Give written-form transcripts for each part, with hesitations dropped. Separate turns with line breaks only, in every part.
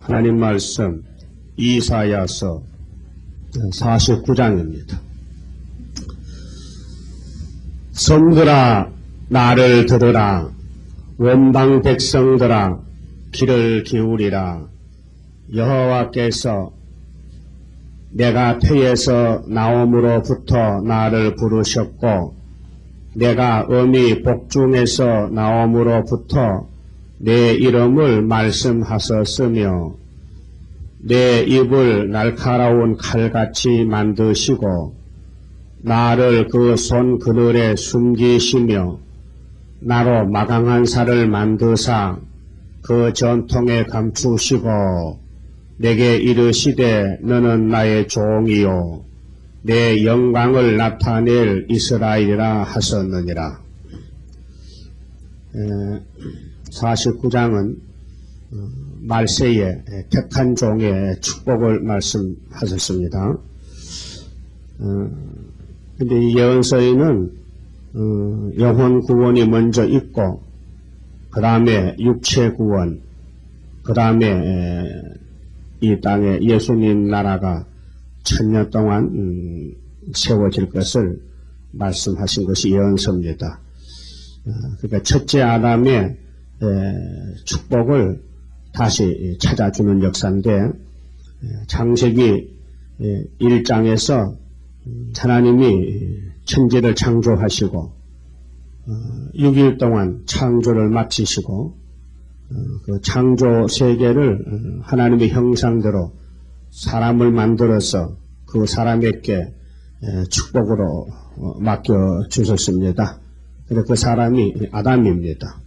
하나님 말씀 이사야서 49장입니다. 성들아 나를 들으라. 원방 백성들아 귀를 기울이라. 여호와께서 내가 태에서 나옴으로부터 나를 부르셨고 내가 어미 복중에서 나옴으로부터 내 이름을 말씀하셨으며 내 입을 날카로운 칼같이 만드시고 나를 그 손 그늘에 숨기시며 나로 마강한 살을 만드사 그 전통에 감추시고 내게 이르시되 너는 나의 종이요 내 영광을 나타낼 이스라엘이라 하셨느니라. 49장은 말세에 택한 종의 축복을 말씀하셨습니다. 근데 이 예언서에는 영혼 구원이 먼저 있고 그 다음에 육체 구원, 그 다음에 이 땅에 예수님 나라가 1000년 동안 세워질 것을 말씀하신 것이 예언서입니다. 그러니까 첫째 아담의 축복을 다시 찾아주는 역사인데 창세기 1장에서 하나님이 천지를 창조하시고 6일 동안 창조를 마치시고 그 창조 세계를 하나님의 형상대로 사람을 만들어서 그 사람에게 축복으로 맡겨주셨습니다. 그래서 그 사람이 아담입니다.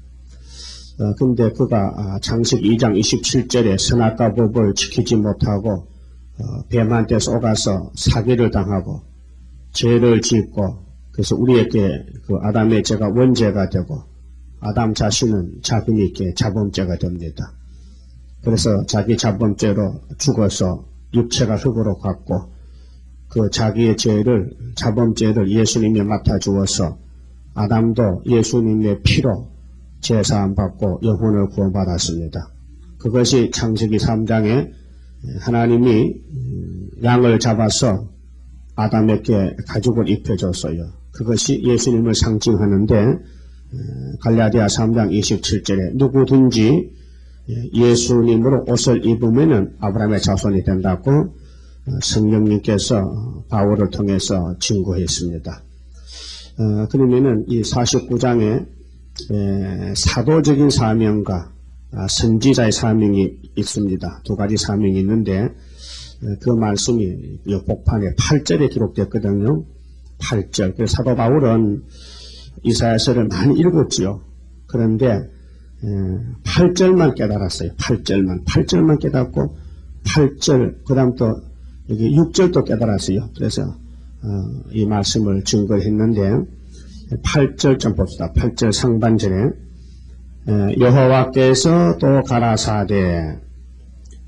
근데 그가 창세기 2장 27절에 선악과 법을 지키지 못하고 뱀한테 속아서 사기를 당하고 죄를 짓고 그래서 우리에게 그 아담의 죄가 원죄가 되고 아담 자신은 자기에게 자범죄가 됩니다. 그래서 자기 자범죄로 죽어서 육체가 흙으로 갔고 그 자기의 죄를 자범죄를 예수님이 맡아주어서 아담도 예수님의 피로 제사함 받고 영혼을 구원받았습니다. 그것이 창세기 3장에 하나님이 양을 잡아서 아담에게 가죽을 입혀줬어요. 그것이 예수님을 상징하는데 갈라디아 3장 27절에 누구든지 예수님으로 옷을 입으면 아브라함의 자손이 된다고 성령님께서 바울을 통해서 증거했습니다. 그러면은 이 49장에 사도적인 사명과 선지자의 사명이 있습니다. 두 가지 사명이 있는데 그 말씀이 이 복판에 8절에 기록됐거든요. 8절. 그래서 사도 바울은 이사야서를 많이 읽었지요. 그런데 8절만 깨달았어요. 8절만 깨닫고 8절 그 다음 또 여기 6절도 깨달았어요. 그래서 이 말씀을 증거했는데 8절 좀 봅시다. 8절 상반절에 여호와께서 또 가라사대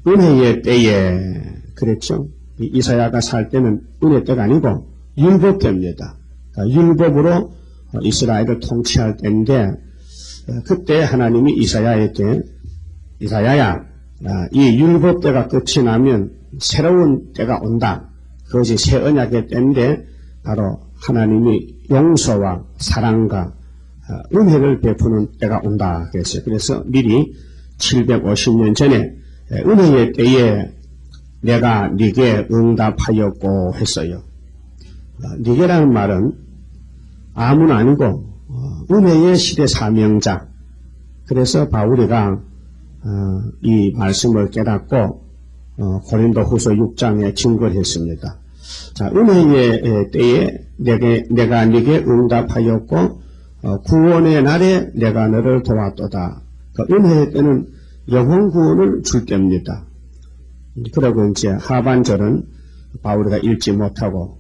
은혜의 때에 그랬죠. 이사야가 살 때는 은혜 때가 아니고 율법 때입니다. 그러니까 율법으로 이스라엘을 통치할 때인데 그때 하나님이 이사야에게 이사야야 이 율법 때가 끝이 나면 새로운 때가 온다. 그것이 새 언약의 때인데 바로 하나님이 용서와 사랑과 은혜를 베푸는 때가 온다 그랬어요. 그래서 미리 750년 전에 은혜의 때에 내가 네게 응답하였고 했어요. 네게라는 말은 아무나 아니고 은혜의 시대 사명자. 그래서 바울이가 이 말씀을 깨닫고 고린도 후서 6장에 증거를 했습니다. 자, 은혜의 때에 내가 네게 응답하였고 구원의 날에 내가 너를 도왔도다. 그 은혜의 때는 영혼 구원을 줄 때입니다. 그리고 이제 하반절은 바울이가 읽지 못하고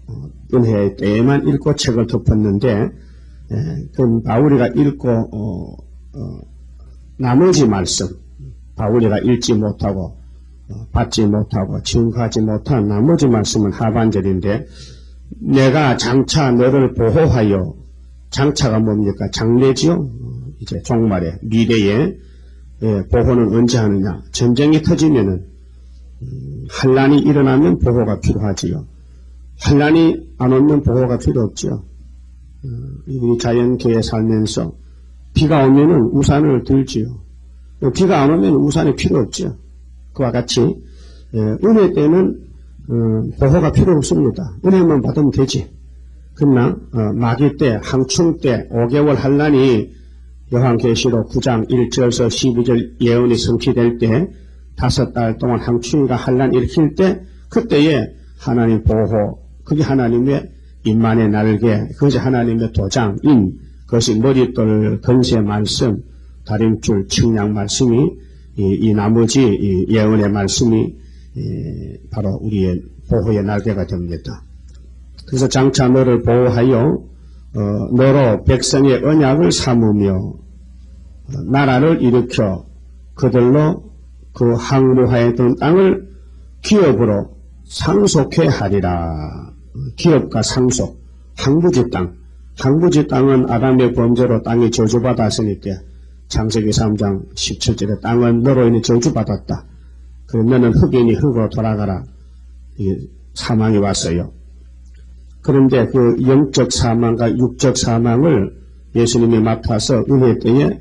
은혜의 때에만 읽고 책을 덮었는데 그 바울이가 읽고 나머지 말씀 바울이가 읽지 못하고 받지 못하고 증거하지 못한 나머지 말씀은 하반절인데 내가 장차 너를 보호하여 장차가 뭡니까? 장래지요? 이제 종말에 미래에 보호는 언제 하느냐? 전쟁이 터지면은 환란이 일어나면 보호가 필요하지요. 환란이 안 오면 보호가 필요 없죠. 우리 자연계에 살면서 비가 오면은 우산을 들지요. 비가 안 오면 우산이 필요 없죠. 그와 같이 은혜 때는 보호가 필요 없습니다. 은혜만 받으면 되지. 그러나 마귀 때, 항충 때, 5개월 환란이 요한계시록 9장 1절에서 12절 예언이 성취될 때 5달 동안 항충이가 환란 일으킬 때 그때에 하나님 보호, 그게 하나님의 임만의 날개, 그것이 하나님의 도장인, 그것이 머릿돌, 건세 말씀, 다림줄, 측량 말씀이 이 나머지 이 예언의 말씀이 바로 우리의 보호의 날개가 됩니다. 그래서 장차 너를 보호하여 너로 백성의 언약을 삼으며 나라를 일으켜 그들로 그 항무하에 있던 땅을 기업으로 상속해 하리라. 기업과 상속, 항부지 땅. 항부지 땅은 아담의 범죄로 땅이 저주받았으니까 창세기 3장 17절에 땅은 너로 인해 저주받았다. 그러면은 흑인이 흙으로 돌아가라. 사망이 왔어요. 그런데 그 영적 사망과 육적 사망을 예수님이 맡아서 은혜 때에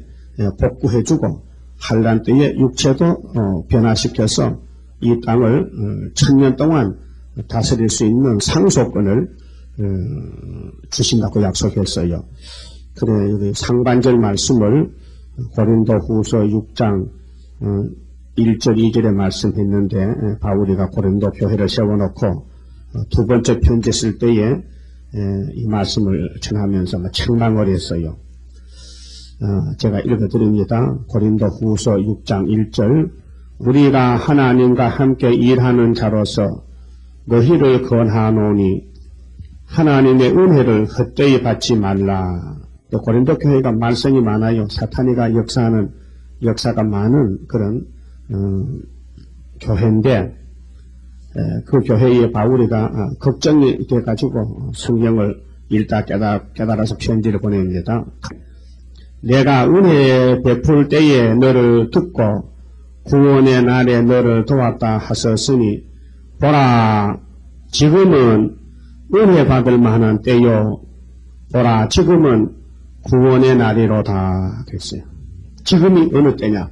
복구해주고 환란 때에 육체도 변화시켜서 이 땅을 1000년 동안 다스릴 수 있는 상속권을 주신다고 약속했어요. 그래 여기 상반절 말씀을 고린도후서 6장 1절 2절에 말씀했는데 바울이가 고린도 교회를 세워놓고 두 번째 편지 쓸 때에 이 말씀을 전하면서 책망을 했어요. 제가 읽어드립니다. 고린도후서 6장 1절 우리가 하나님과 함께 일하는 자로서 너희를 권하노니 하나님의 은혜를 헛되이 받지 말라. 고린도 교회가 말썽이 많아요. 사탄이가 역사하는 역사가 많은 그런 교회인데 그 교회에 바울이가 걱정이 돼가지고 성경을 읽다 깨달아서 편지를 보냅니다. 내가 은혜 베풀 때에 너를 듣고 구원의 날에 너를 도왔다 하셨으니 보라 지금은 은혜 받을 만한 때요 보라 지금은 구원의 날이로다 그랬어요. 지금이 어느 때냐?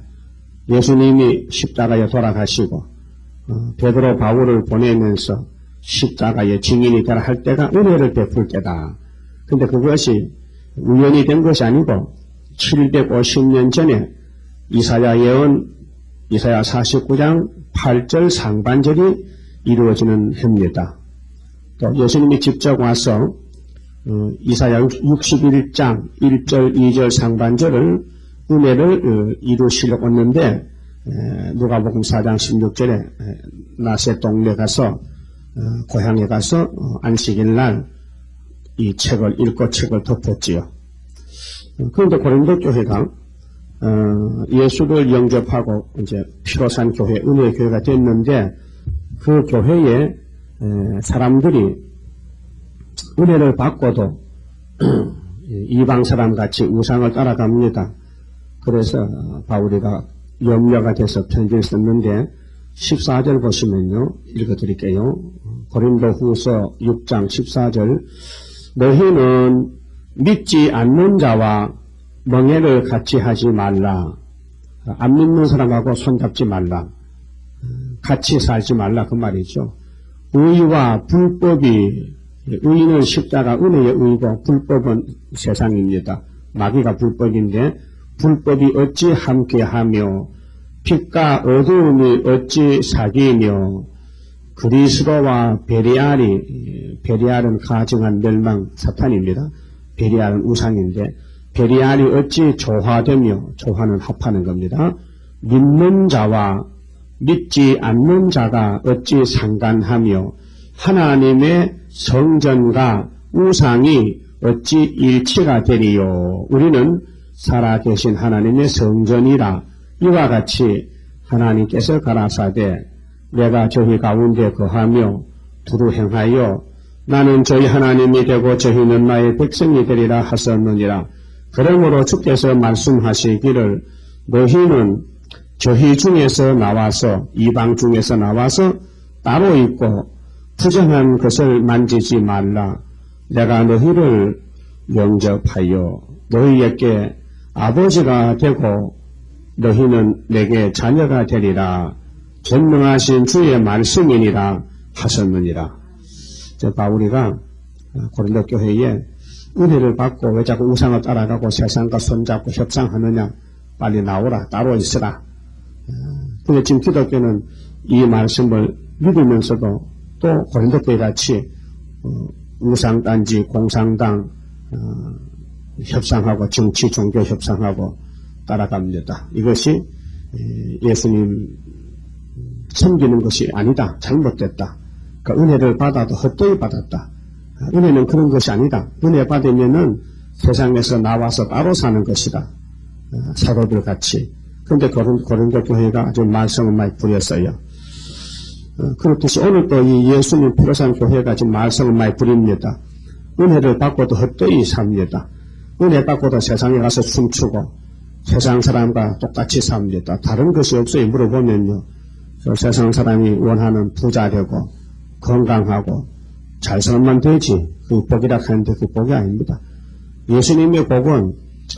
예수님이 십자가에 돌아가시고 베드로 바울을 보내면서 십자가의 증인이 되라 할 때가 은혜를 베풀 때다. 근데 그것이 우연히 된 것이 아니고 750년 전에 이사야 예언 이사야 49장 8절 상반절이 이루어지는 해입니다. 또 예수님이 직접 와서 이사야 61장 1절 2절 상반절을 은혜를 이루시려고 했는데 누가복음 4장 16절에 나세 동네 가서 고향에 가서 안식일 날 이 책을 읽고 책을 덮었지요. 그런데 고린도 교회가 예수를 영접하고 이제 피로 산 교회, 은혜의 교회가 됐는데 그 교회에 사람들이 은혜를 받고도 이방 사람 같이 우상을 따라갑니다. 그래서 바울이가 염려가 돼서 편지를 썼는데 14절 보시면요. 읽어드릴게요. 고린도후서 6장 14절 너희는 믿지 않는 자와 멍해를 같이 하지 말라. 안 믿는 사람하고 손잡지 말라. 같이 살지 말라 그 말이죠. 의와 불법이 의는 십자가 은혜의 의고 불법은 세상입니다. 마귀가 불법인데 불법이 어찌 함께하며 빛과 어두움이 어찌 사귀며 그리스도와 베리알은 가증한 멸망 사탄입니다. 베리알은 우상인데 베리알이 어찌 조화되며 조화는 합하는 겁니다. 믿는 자와 믿지 않는 자가 어찌 상관하며 하나님의 성전과 우상이 어찌 일치가 되리요. 우리는 살아계신 하나님의 성전이라. 이와 같이 하나님께서 가라사대 내가 저희 가운데 거하며 두루 행하여 나는 저희 하나님이 되고 저희는 나의 백성이 되리라 하셨느니라. 그러므로 주께서 말씀하시기를 너희는 저희 중에서 나와서 이방 중에서 나와서 따로 있고 부정한 것을 만지지 말라. 내가 너희를 영접하여 너희에게 아버지가 되고 너희는 내게 자녀가 되리라. 전능하신 주의 말씀이니라 하셨느니라. 바울이가 고린도 교회에 은혜를 받고 왜 자꾸 우상을 따라가고 세상과 손잡고 협상하느냐. 빨리 나오라. 따로 있으라. 근데 지금 기독교는 이 말씀을 믿으면서도 또 고린도 교회 같이 우상단지 공상당 협상하고 정치 종교 협상하고 따라갑니다. 이것이 예수님 섬기는 것이 아니다. 잘못됐다. 그러니까 은혜를 받아도 헛되이 받았다. 은혜는 그런 것이 아니다. 은혜 받으면은 세상에서 나와서 따로 사는 것이다. 사도들 같이. 그런데 고린도 교회가 아주 말썽을 많이 부렸어요. 그렇듯이 오늘도 이 예수님 피로 산 교회가 지금 말썽을 많이 부립니다. 은혜를 받고도 헛되이 삽니다. 은혜 받고도 세상에 가서 춤추고 세상 사람과 똑같이 삽니다. 다른 것이 없어요. 물어보면요. 세상 사람이 원하는 부자 되고 건강하고 잘 살면 되지. 그 복이라 하는데 그 복이 아닙니다. 예수님의 복은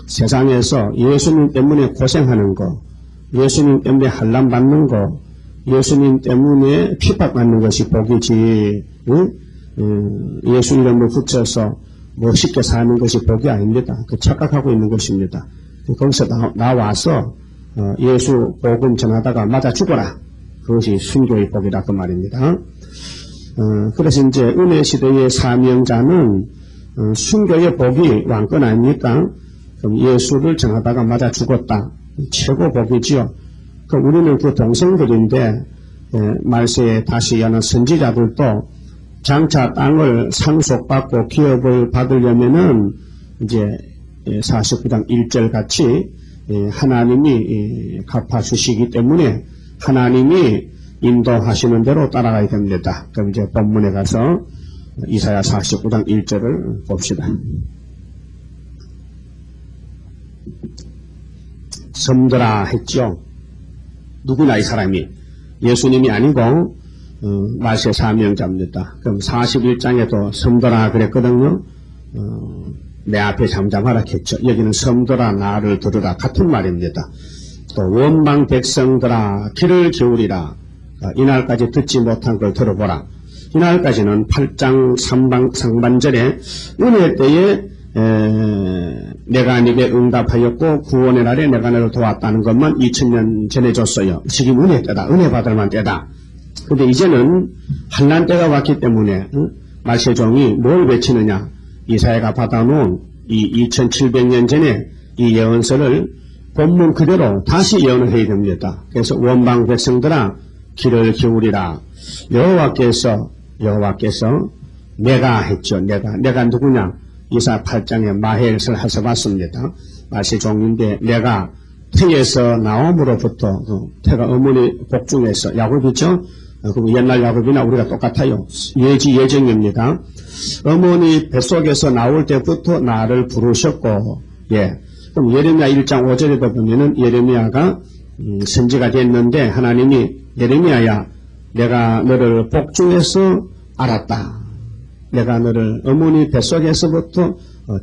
세상에서 예수님 때문에 고생하는 거, 예수님 때문에 환난 받는 거, 예수님 때문에 핍박받는 것이 복이지. 응? 예수 이름을 붙여서 멋있게 사는 것이 복이 아닙니다. 그 착각하고 있는 것입니다. 거기서 나와서 예수 복음 전하다가 맞아 죽어라. 그것이 순교의 복이다 그 말입니다. 그래서 이제 은혜 시대의 사명자는 순교의 복이 왕권 아닙니까? 그럼 예수를 전하다가 맞아 죽었다. 최고 복이지요. 그럼 우리는 그 동생들인데 말세에 다시 여는 선지자들도 장차 땅을 상속받고 기업을 받으려면은 이제 49장 1절 같이 하나님이 갚아주시기 때문에 하나님이 인도하시는 대로 따라가야 됩니다. 그럼 이제 본문에 가서 이사야 49장 1절을 봅시다. 섬더라 했죠. 누구나 이 사람이 예수님이 아니고 말세 사명자입니다. 그럼 41장에도 섬더라 그랬거든요. 내 앞에 잠잠하라 했죠. 여기는 섬더라 나를 들으라 같은 말입니다. 또 원방 백성들아 귀를 기울이라. 이날까지 듣지 못한 걸 들어보라. 이날까지는 8장 상반절에 은혜 때에 내가 네게 응답하였고 구원의 날에 내가 너를 도왔다는 것만 2000년 전에 줬어요. 지금 은혜 때다. 은혜 받을 만 때다. 근데 이제는 환난 때가 왔기 때문에 말세종이 뭘 외치느냐. 이사야가 받아놓은 이 2700년 전에 이 예언서를 본문 그대로 다시 예언을 해야 됩니다. 그래서 원방 백성들아 귀를 기울이라. 여호와께서 내가 했죠. 내가 누구냐. 이사 8장에 마헬을 하셔봤습니다. 말세종인데 내가 태에서 나옴으로부터 태가 어머니 복중에서 야곱이죠. 그 옛날 야곱이나 우리가 똑같아요. 예정입니다. 어머니 뱃속에서 나올 때부터 나를 부르셨고, 그럼 예레미야 1장 5절에도 보면은 예레미야가 선지가 됐는데 하나님이 예레미야야, 내가 너를 복중에서 알았다. 내가 너를 어머니 뱃속에서부터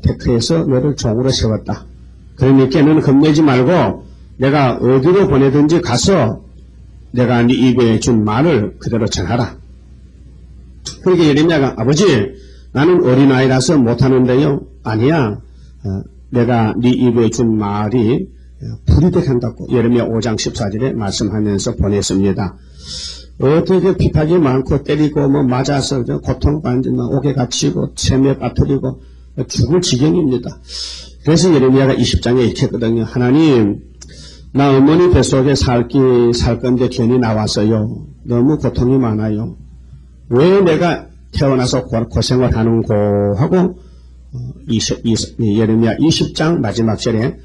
테크해서 너를 종으로 세웠다. 그러니까 너는 겁내지 말고 내가 어디로 보내든지 가서 내가 네 입에 준 말을 그대로 전하라. 그러니까 예레미야가 아버지 나는 어린아이라서 못하는데요. 아니야. 내가 네 입에 준 말이 불이 되게 한다고 예레미야 5장 14절에 말씀하면서 보냈습니다. 어떻게 비판이 많고 때리고 맞아서 고통받는 옥에 갇히고 샘에 빠뜨리고 죽을 지경입니다. 그래서 예레미야가 20장에 이렇게 했거든요. 하나님 나 어머니 뱃속에 살 건데 괜히 나왔어요. 너무 고통이 많아요. 왜 내가 태어나서 고생을 하는고 하고 예레미야 20장 마지막 절에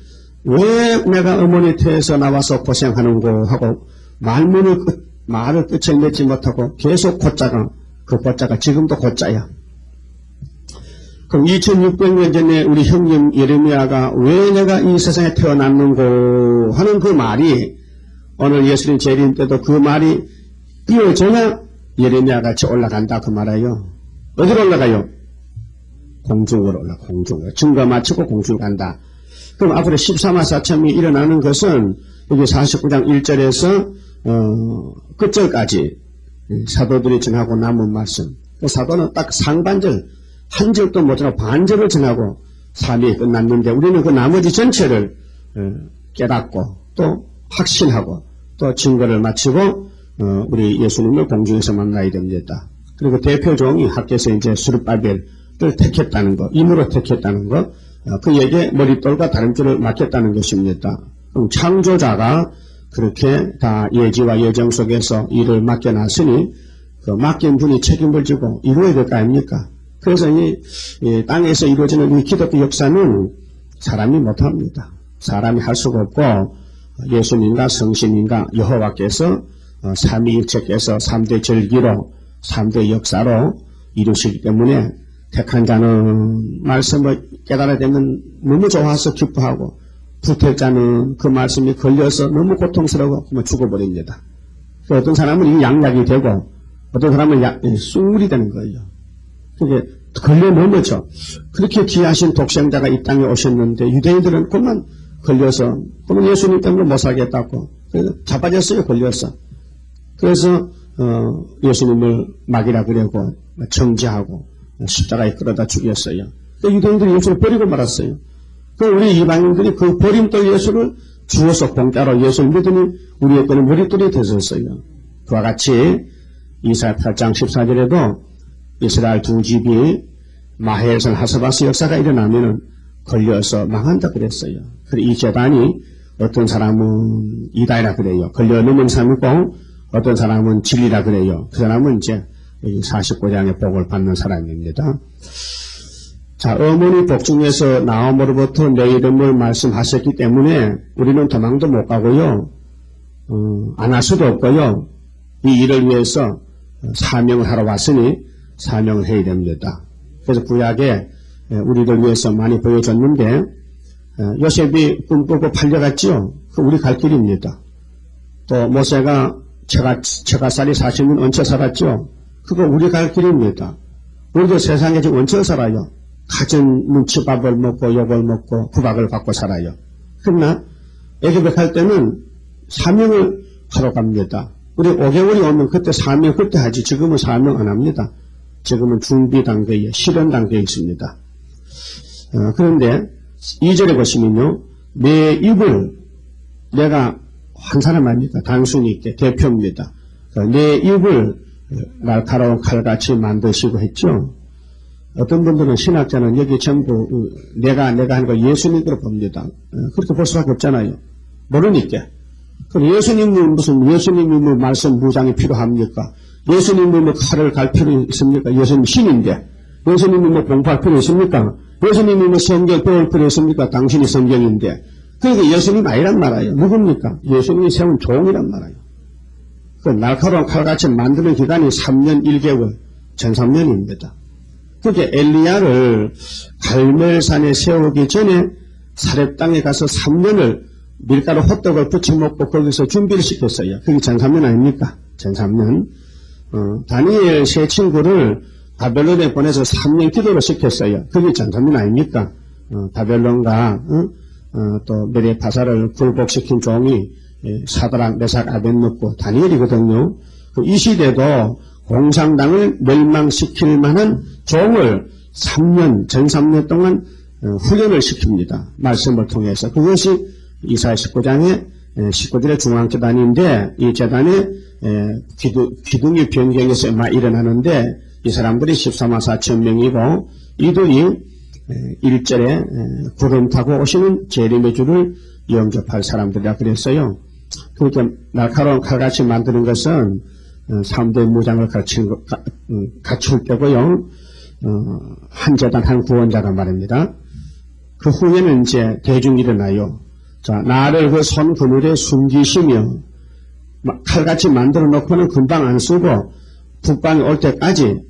왜 내가 어머니 태에서 나와서 고생하는고 하고 말을 끝을 맺지 못하고 계속 그 고자가 지금도 고자야. 그럼 2600년 전에 우리 형님 예레미야가 왜 내가 이 세상에 태어났는고 하는 그 말이 오늘 예수님 재림 때도 그 말이 이어져야 예레미야 같이 올라간다 그 말이에요. 어디로 올라가요? 공중으로 올라, 공중으로. 증거 마치고 공중 간다. 그럼 앞으로 14만 4천이 일어나는 것은 여기 49장 1절에서 끝절까지 사도들이 전하고 남은 말씀. 그 사도는 딱 상반절, 한 절도 못 전하고 반절을 전하고 삶이 끝났는데 우리는 그 나머지 전체를 깨닫고 또 확신하고 또 증거를 마치고 우리 예수님을 공중에서 만나야 됩니다. 그리고 대표 종이 학교에서 이제 수르바벨을 택했다는 거, 임으로 택했다는 거, 그에게 머릿돌과 다름줄을 맡겼다는 것입니다. 그럼 창조자가 그렇게 다 예지와 예정 속에서 일을 맡겨놨으니 그 맡긴 분이 책임을 지고 이루어야 될 거 아닙니까? 그래서 이 땅에서 이루어지는 이 기독교 역사는 사람이 못합니다. 사람이 할 수가 없고 예수님과 성신님과 여호와께서 삼위일체께서 3대 절기로 3대 역사로 이루시기 때문에 택한 자는 말씀을 깨달아야 되면 너무 좋아서 기뻐하고 불택자는 그 말씀이 걸려서 너무 고통스러워 죽어버립니다. 어떤 사람은 이 양약이 되고 어떤 사람은 쑥물이 되는 거예요. 그게 걸려 넘어져. 그렇게 귀하신 독생자가 이 땅에 오셨는데 유대인들은 그만 걸려서 그러면 예수님 때문에 못 살겠다고 자빠졌어요. 걸려서. 그래서 예수님을 막이라 그러고 정죄하고 십자가에 끌어다 죽였어요. 유대인들이 예수를 버리고 말았어요. 우리 이방인들이 그 버림돌 예수를 주어서 공짜로 예수를 믿으니 우리에게는 머릿돌이 되었어요. 그와 같이 이사야 8장 14절에도 이스라엘 두 집이 마헬선 하스바스 역사가 일어나면은 걸려서 망한다 그랬어요. 그리고 이 재단이 어떤 사람은 이다이라 그래요. 걸려 넘은 사람이고 어떤 사람은 진리라 그래요. 그 사람은 이제 49장의 복을 받는 사람입니다. 자, 어머니 복 중에서 나옴으로부터 내 이름을 말씀하셨기 때문에 우리는 도망도 못 가고요. 안 할 수도 없고요. 이 일을 위해서 사명을 하러 왔으니 사명을 해야 됩니다. 그래서 구약에 우리를 위해서 많이 보여줬는데 요셉이 꿈꾸고 팔려갔지요. 그 우리 갈 길입니다. 또 모세가 처가살이 40년 얹혀 살았죠. 그거 우리 갈 길입니다. 우리도 세상에 지금 얹혀 살아요. 가진 눈치밥을 먹고 욕을 먹고 구박을 받고 살아요. 그러나 애굽에 갈 때는 사명을 하러 갑니다. 우리 5개월이 오면 그때 사명 그때 하지 지금은 사명 안 합니다. 지금은 준비 단계에 실현 단계에 있습니다. 그런데 2절에 보시면요. 내 입을 내가 한 사람 아닙니까? 단순히 이렇게 대표입니다. 내 입을 날카로운 칼같이 만드시고 했죠. 어떤 분들은 신학자는 여기 전부 내가 하는 거 예수님으로 봅니다. 그렇게 볼 수밖에 없잖아요. 모르니까. 그럼 예수님이 무슨 예수님이 말씀 무장이 필요합니까? 예수님이 뭐 칼을 갈 필요 있습니까? 예수님 신인데. 예수님이 뭐 공부할 필요 있습니까? 예수님이 뭐 성경 배울 필요 있습니까? 당신이 성경인데. 그러니까 예수님 아니란 말이에요. 누굽니까? 예수님이 세운 종이란 말이에요. 그 날카로운 칼같이 만드는 기간이 3년 1개월, 전 3년입니다. 그렇게 엘리야를 갈멜산에 세우기 전에 사렙 땅에 가서 3년을 밀가루 호떡을 부쳐먹고 거기서 준비를 시켰어요. 그게 전 3년 아닙니까? 전 3년. 다니엘 세 친구를 바벨론에 보내서 3년 기도를 시켰어요. 그게 전 3년 아닙니까? 바벨론과 또 메레파사를 굴복시킨 종이 사드락, 메삭, 아벳느고 다니엘이거든요. 이 시대도 공산당을 멸망시킬 만한 종을 3년, 전 3년 동안 훈련을 시킵니다. 말씀을 통해서. 그것이 이사야 19장의 19절의 중앙재단인데 이 재단에 기둥이 변경해서 일어나는데 이 사람들이 14만 4천 명이고 이들이 1절에 구름 타고 오시는 재림의 주를 영접할 사람들이라 그랬어요. 그렇게 날카로운 칼같이 만드는 것은 3대 무장을 갖출 때고요. 한 재단 한 구원자란 말입니다. 그 후에는 이제 대중이 일어나요. 자, 나를 그 손 그물에 숨기시며 칼같이 만들어 놓고는 금방 안 쓰고 북방이 올 때까지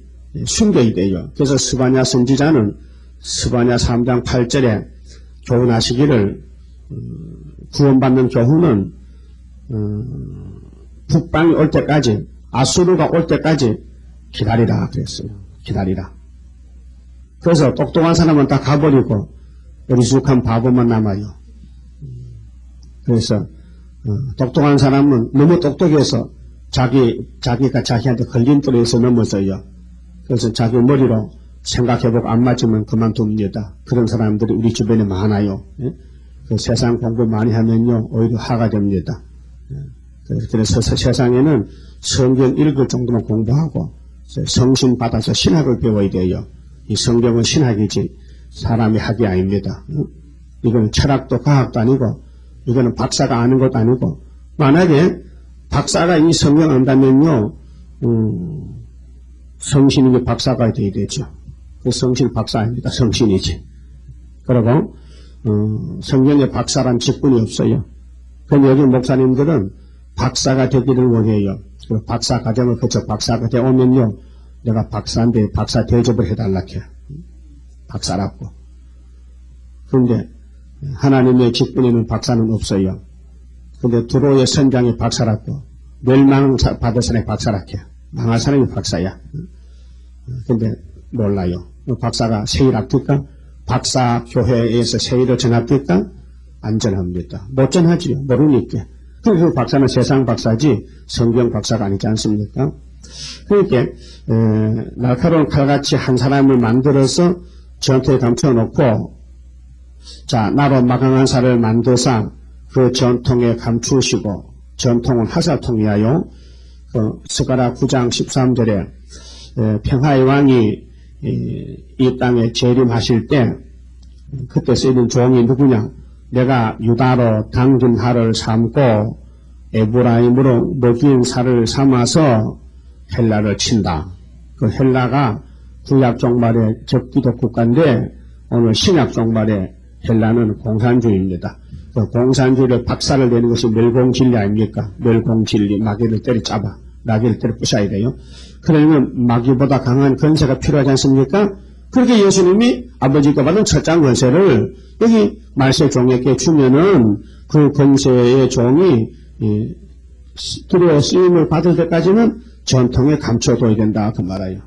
숨겨야 돼요. 그래서 스바냐 선지자는 스바냐 3장 8절에 교훈하시기를 구원받는 교훈은 북방이 올 때까지, 아수르가 올 때까지 기다리라 그랬어요. 기다리라. 그래서 똑똑한 사람은 다 가버리고 어리숙한 바보만 남아요. 그래서 똑똑한 사람은 너무 똑똑해서 자기가 자기한테 걸림돌에서 넘어져요. 그래서 자기 머리로 생각해보고 안 맞으면 그만둡니다. 그런 사람들이 우리 주변에 많아요. 예? 그 세상 공부 많이 하면요 오히려 하가 됩니다. 예? 그래서 세상에는 성경 읽을 정도만 공부하고 성신 받아서 신학을 배워야 돼요. 이 성경은 신학이지 사람이 학이 아닙니다. 예? 이거는 철학도 과학도 아니고 이거는 박사가 아는 것도 아니고 만약에 박사가 이 성경 안다면요 성신이 박사가 돼야 되죠. 그 성신 박사 아닙니다. 성신이지. 그리고 성경에 박사란 직분이 없어요. 그럼 여기 목사님들은 박사가 되기를 원해요. 그리고 박사 과정을 거쳐 박사가 되오면요 내가 박사인데 박사 대접을 해달라 해. 박사라고. 그런데 하나님의 직분에는 박사는 없어요. 근데 두로의 선장이 박사라고 멸망 받을 사람이 박사라고 해. 망할 사람이 박사야. 근데 몰라요. 박사가 세일 합니까? 박사 교회에서 세일을 정합니까? 안 전합니다. 못 전하지요. 모르니까. 그 박사는 세상 박사지 성경 박사가 아니지 않습니까? 그러니까 날카로운 칼같이 한 사람을 만들어서 전투에 감춰놓고 자 나로 마강한 살을 만드사 그 전통에 감추시고 전통은 하사통이야요. 그 스가랴 9장 13절에 평화의 왕이 이 땅에 재림하실 때 그때 쓰이는 종이 누구냐? 내가 유다로 당긴 하를 삼고 에브라임으로 먹인 살을 삼아서 헬라를 친다. 그 헬라가 구약 종말의 적기독 국가인데 오늘 신약 종말의 헬라는 공산주의입니다. 그 공산주의를 박살을 내는 것이 멸공진리 아닙니까? 멸공진리, 마귀를 때려잡아. 마귀를 때려 부셔야 돼요. 그러면 마귀보다 강한 권세가 필요하지 않습니까? 그렇게 예수님이 아버지가 받은 첫장 권세를 여기 말세 종에게 주면은 그 권세의 종이 두려워 쓰임을 받을 때까지는 전통에 감춰둬야 된다 그 말이에요.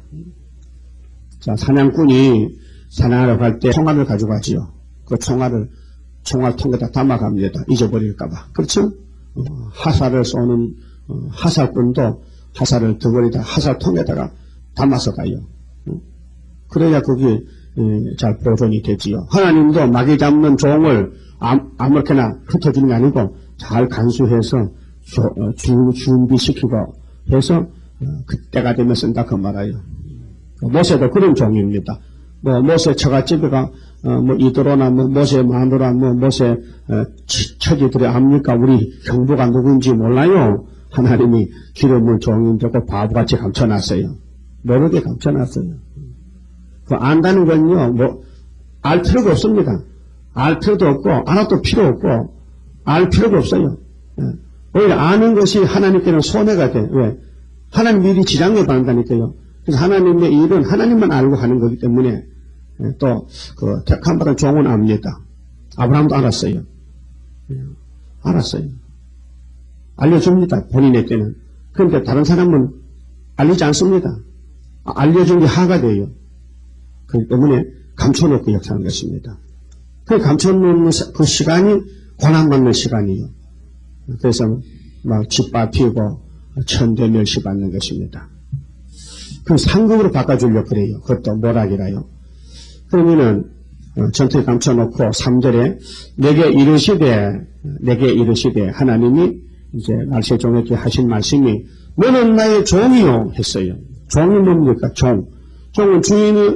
자, 사냥꾼이 사냥하러 갈 때 총알을 가져가지요. 그 총알통에다 담아갑니다. 잊어버릴까봐. 그렇죠? 하사를 쏘는 하사꾼도 하사를 덩어리다 하사통에다가 담아서 가요. 그래야 그게 잘 보존이 되지요. 하나님도 마귀 잡는 종을 아무렇게나 흩어지는 게 아니고 잘 간수해서 준비시키고 해서 그때가 되면 쓴다 그 말이에요. 모세도 그런 종입니다. 모세 처갓집에가 이도로나 모세 마누라 모세 처지들이 압니까? 우리 형부가 누군지 몰라요. 하나님이 기름을 종인 되고 바보같이 감춰놨어요. 모르게 감춰놨어요. 그 안다는 건요, 알 필요가 없습니다. 알 필요도 없고, 알아도 필요 없고, 알 필요가 없어요. 오히려 아는 것이 하나님께는 손해가 돼. 왜? 하나님 일이 지장을 받는다니까요. 그래서 하나님의 일은 하나님만 알고 하는 거기 때문에, 또, 그, 택함 받은 종은 압니다. 아브라함도 알았어요. 알았어요. 알려줍니다. 본인의 때는. 그런데 다른 사람은 알리지 않습니다. 알려준 게 하가 돼요. 그렇기 때문에 감춰놓고 역사하는 것입니다. 그 감춰놓는 그 시간이 고난받는 시간이에요. 그래서 막 짓밟 피고 천대멸시 받는 것입니다. 그 상급으로 바꿔주려고 그래요. 그것도 모락이라요. 그러면은 전투에 감춰놓고 3절에 내게 이르시되 하나님이 이제 말세 종에게 하신 말씀이 너는 나의 종이요 했어요. 종이 뭡니까? 종은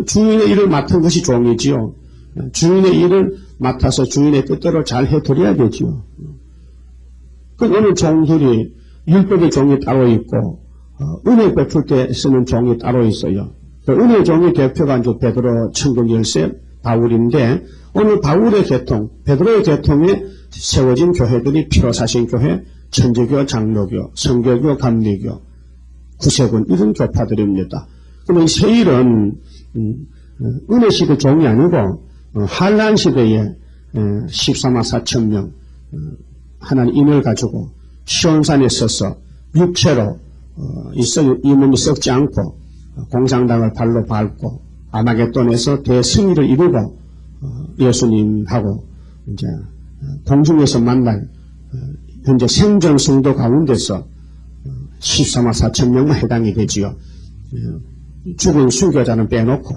주인의 일을 맡은 것이 종이지요. 주인의 일을 맡아서 주인의 뜻대로 잘 해드려야 되지요. 그 어느 종들이 율법의 종이 따로 있고 은혜 베풀 때 쓰는 종이 따로 있어요. 그 은혜 종의 대표가 이제 베드로 천국 열세 바울인데 오늘 바울의 계통, 베드로의 계통에 세워진 교회들이 피로사신 교회, 천주교, 장로교, 성결교, 감리교, 구세군 이런 교파들입니다. 그럼 이 세일은 은혜 시대 종이 아니고 한란 시대에 14만 4천 명 하나님 인을 가지고 시온산에 서서 육체로 이 몸이 썩지 않고 공산당을 발로 밟고 아마겟돈에서 대승리를 이루고 예수님하고 이제 공중에서 만날 현재 생존 성도 가운데서 14만 4천 명만 해당이 되지요. 죽은 순교자는 빼놓고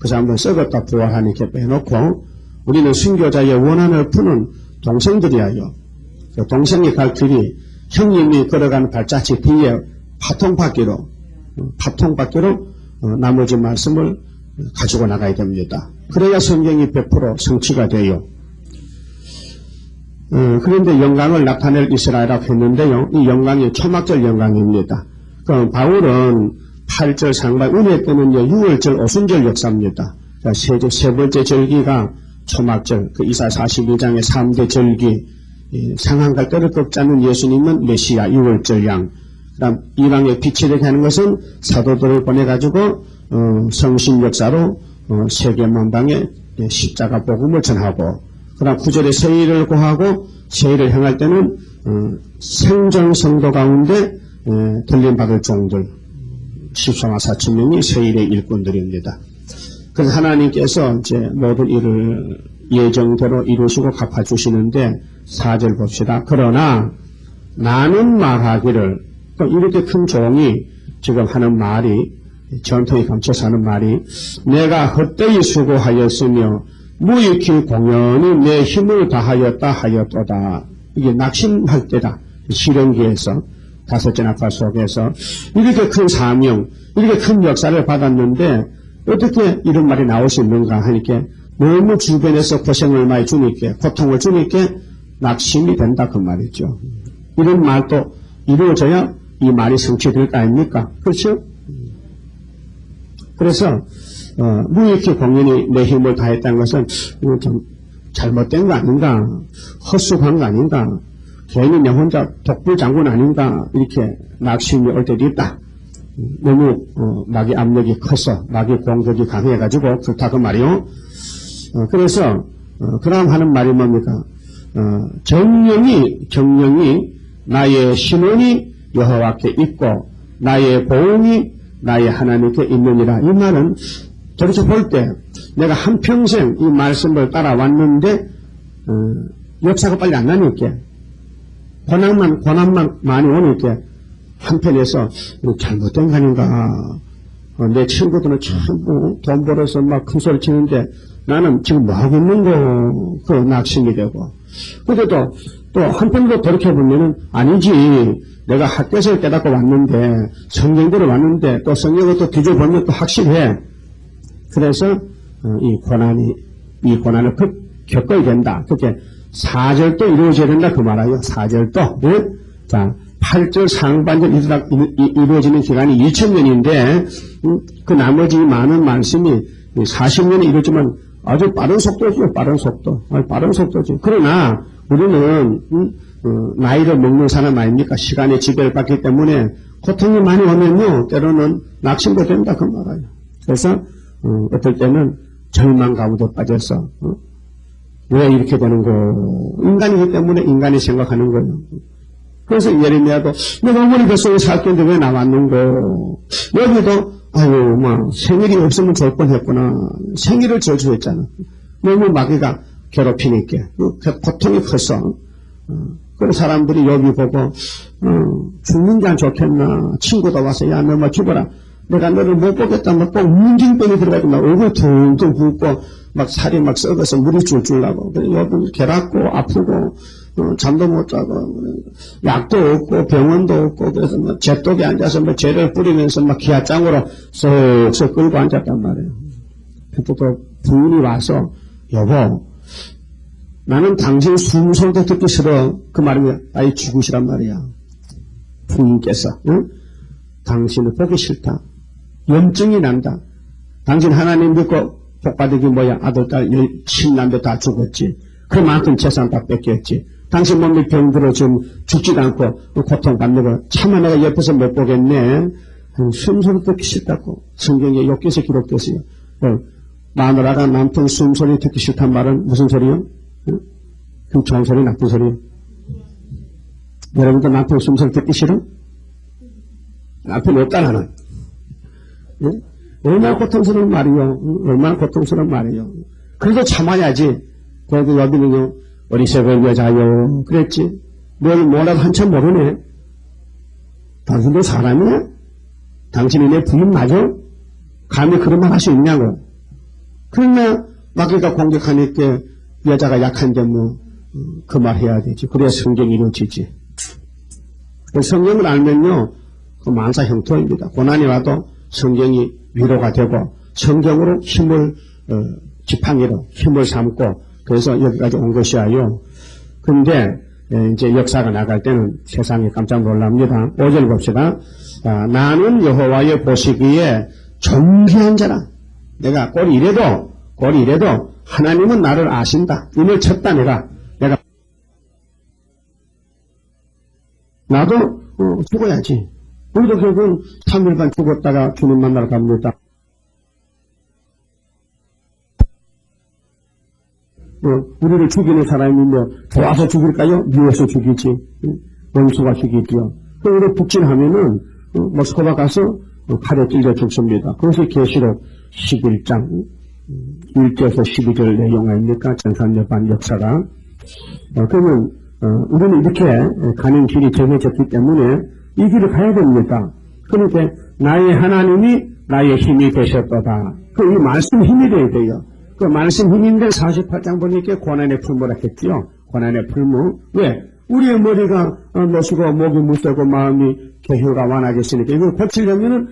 그 사람들은 썩었다 부활하니까 빼놓고 우리는 순교자의 원한을 푸는 동생들이야요. 동생이 갈 길이 형님이 걸어가는 발자취 뒤에 파통받기로 나머지 말씀을 가지고 나가야 됩니다. 그래야 성경이 100% 성취가 돼요. 그런데 영광을 나타낼 이스라엘이라고 했는데요. 이 영광이 초막절 영광입니다. 그럼 바울은 8절 상반 은혜 때는 6월절 오순절 역사입니다. 그러니까 세 번째 절기가 초막절, 그 이사 41장의 3대 절기, 상한갈 때를 꺾지 않는 예수님은 메시아 6월절 양. 그다음 이방의 빛이 되게 하는 것은 사도들을 보내가지고 성신 역사로 세계 만방에 십자가 복음을 전하고, 그다음 9절에 세일을 고하고 세일을 행할 때는 생존 성도 가운데 들림받을 종들 14만 4천 명이 세일의 일꾼들입니다. 그래서 하나님께서 이제 모든 일을 예정대로 이루시고 갚아주시는데 4절 봅시다. 그러나 나는 말하기를, 또 이렇게 큰 종이 지금 하는 말이, 전통에 감춰서 하는 말이, 내가 헛되이 수고하였으며 무익히 공연히 내 힘을 다하였다 하였도다. 이게 낙심할 때다. 실현기에서 5째 나팔 속에서 이렇게 큰 사명, 이렇게 큰 역사를 받았는데 어떻게 이런 말이 나올 수 있는가 하니까 너무 주변에서 고생을 많이 주니까, 고통을 주니까 낙심이 된다 그 말이죠. 이런 말도 이루어져야 이 말이 성취될 거 아닙니까? 그렇죠? 그래서 무익히 공연히 내 힘을 다했다는 것은 좀 잘못된 거 아닌가, 헛수고한 거 아닌가, 괜히 내 혼자 독불장군 아닌가, 이렇게 낙심이 올 때도 있다. 너무 마귀 압력이 커서 마귀 공격이 강해가지고 그렇다 그 말이요. 그래서 그럼 하는 말이 뭡니까? 정령이 나의 신원이 여호와께 있고 나의 보응이 나의 하나님께 있느니라. 이 말은 도대체 볼 때 내가 한평생 이 말씀을 따라왔는데 역사가 빨리 안 나니까 고난만 많이 오니까 한편에서 잘못된 거 아닌가. 내 친구들은 전부 돈 벌어서 막 큰 소리 치는데 나는 지금 뭐 하고 있는 거, 그 낙심이 되고. 그래도 또 한편으로 돌이켜보면은 아니지. 내가 학교에서 깨닫고 왔는데, 성경대로 왔는데, 또 성경을 또 뒤져보면 또 확실해. 그래서 이 고난을 겪어야 된다. 그렇게 4절도 이루어져야 된다 그 말이에요. 4절도. 네? 자, 8절 상반절 이루어지는 기간이 2000년인데 그 나머지 많은 말씀이 40년이 이루어지면 아주 빠른 속도죠. 빠른 속도죠. 그러나 우리는 나이를 먹는 사람 아닙니까? 시간의 지배를 받기 때문에 고통이 많이 오면요, 때로는 낙심도 된다 그 말이에요. 그래서 어떨 때는 절망 가운데 빠져서 왜 이렇게 되는 거? 인간이기 때문에 인간이 생각하는 거예요. 그래서 예레미야도 내가 어머니 뱃속에 살 텐데 왜 나왔는고? 여기도 아유 생일이 없으면 좋을 뻔했구나. 생일을 저주했잖아. 너무 마귀가 괴롭히니까 고통이 커서 그런 사람들이 여기 보고 죽는 게 안 좋겠나. 친구도 와서 야 너 뭐 죽어라. 내가 너를 못 보겠다. 막 꼭 문진병이 들어가지고 막 얼굴 퉁퉁 붓고 막 살이 막 썩어서 물이 줄줄 나고 여기 괴롭고 아프고 잠도 못 자고 약도 없고 병원도 없고 그래서 뭐 잿독에 앉아서 뭐 죄를 뿌리면서 막 기아장으로 쏙쏙 끌고 앉았단 말이에요. 그때 또 부인이 와서 여보 나는 당신 숨소리도 듣기 싫어. 그 말이 아예 죽으시란 말이야. 부인께서 응? 당신을 보기 싫다. 염증이 난다. 당신 하나님 믿고 복받은 게 뭐야? 아들, 딸, 친남도 다 죽었지. 그만큼 재산 다 뺏겼지. 당신 몸이 병들어 지금 죽지도 않고 고통받는 거 차마 내가 옆에서 못 보겠네. 숨소리 듣기 싫다고 성경에 욥기서 기록됐어요. 마누라가 남편 숨소리 듣기 싫단 말은 무슨 소리요? 그럼 좋은 소리 나쁜 소리요? 여러분도 남편 숨설 듣기 싫어? 남편 없다 나는. 예? 얼마나 고통스러운 말이요. 얼마나 고통스러운 말이요. 그래도 참아야지. 그래도 여기는요. 어리석은 여자요. 그랬지. 뭘 뭐라도 한참 모르네. 당신도 사람이야? 당신이 내 부인 맞아? 감히 그런 말 할 수 있냐고. 그러나 마귀가 공격하니까 여자가 약한데 그 말 해야 되지. 그래야 성경이 이루어지지. 성경을 알면요. 그 만사 형통입니다. 고난이 와도 성경이 위로가 되고 성경으로 힘을 지팡이로 힘을 삼고 그래서 여기까지 온 것이야요. 그런데 이제 역사가 나갈 때는 세상이 깜짝 놀랍니다. 5절 봅시다. 나는 여호와의 보시기에 존귀한 자라. 내가 꼴이 이래도 하나님은 나를 아신다. 이를 쳤다 내가 나도 죽어야지. 우리도 결국은 3일간 죽었다가 주님 만나러 갑니다. 우리를 죽이는 사람이 좋아서 죽일까요? 미워서 죽이지. 원수가 죽이지요. 우리 북진하면은 모스크바 가서 칼에 찔려 죽습니다. 그것이 계시록 11장 1절에서 12절 내용 아닙니까? 전산여반 역사가. 그러면 우리는 이렇게 가는 길이 정해졌기 때문에 이 길을 가야 됩니다. 그러니까 나의 하나님이 나의 힘이 되셨도다. 이 말씀 힘이 돼야 돼요. 그 말씀 힘인데 48장 보니까 고난의 풀무라 했지요. 고난의 풀무. 왜? 우리의 머리가 노시고 목이 무서고 마음이 개혈가 완하겠으니까 이걸 고치려면은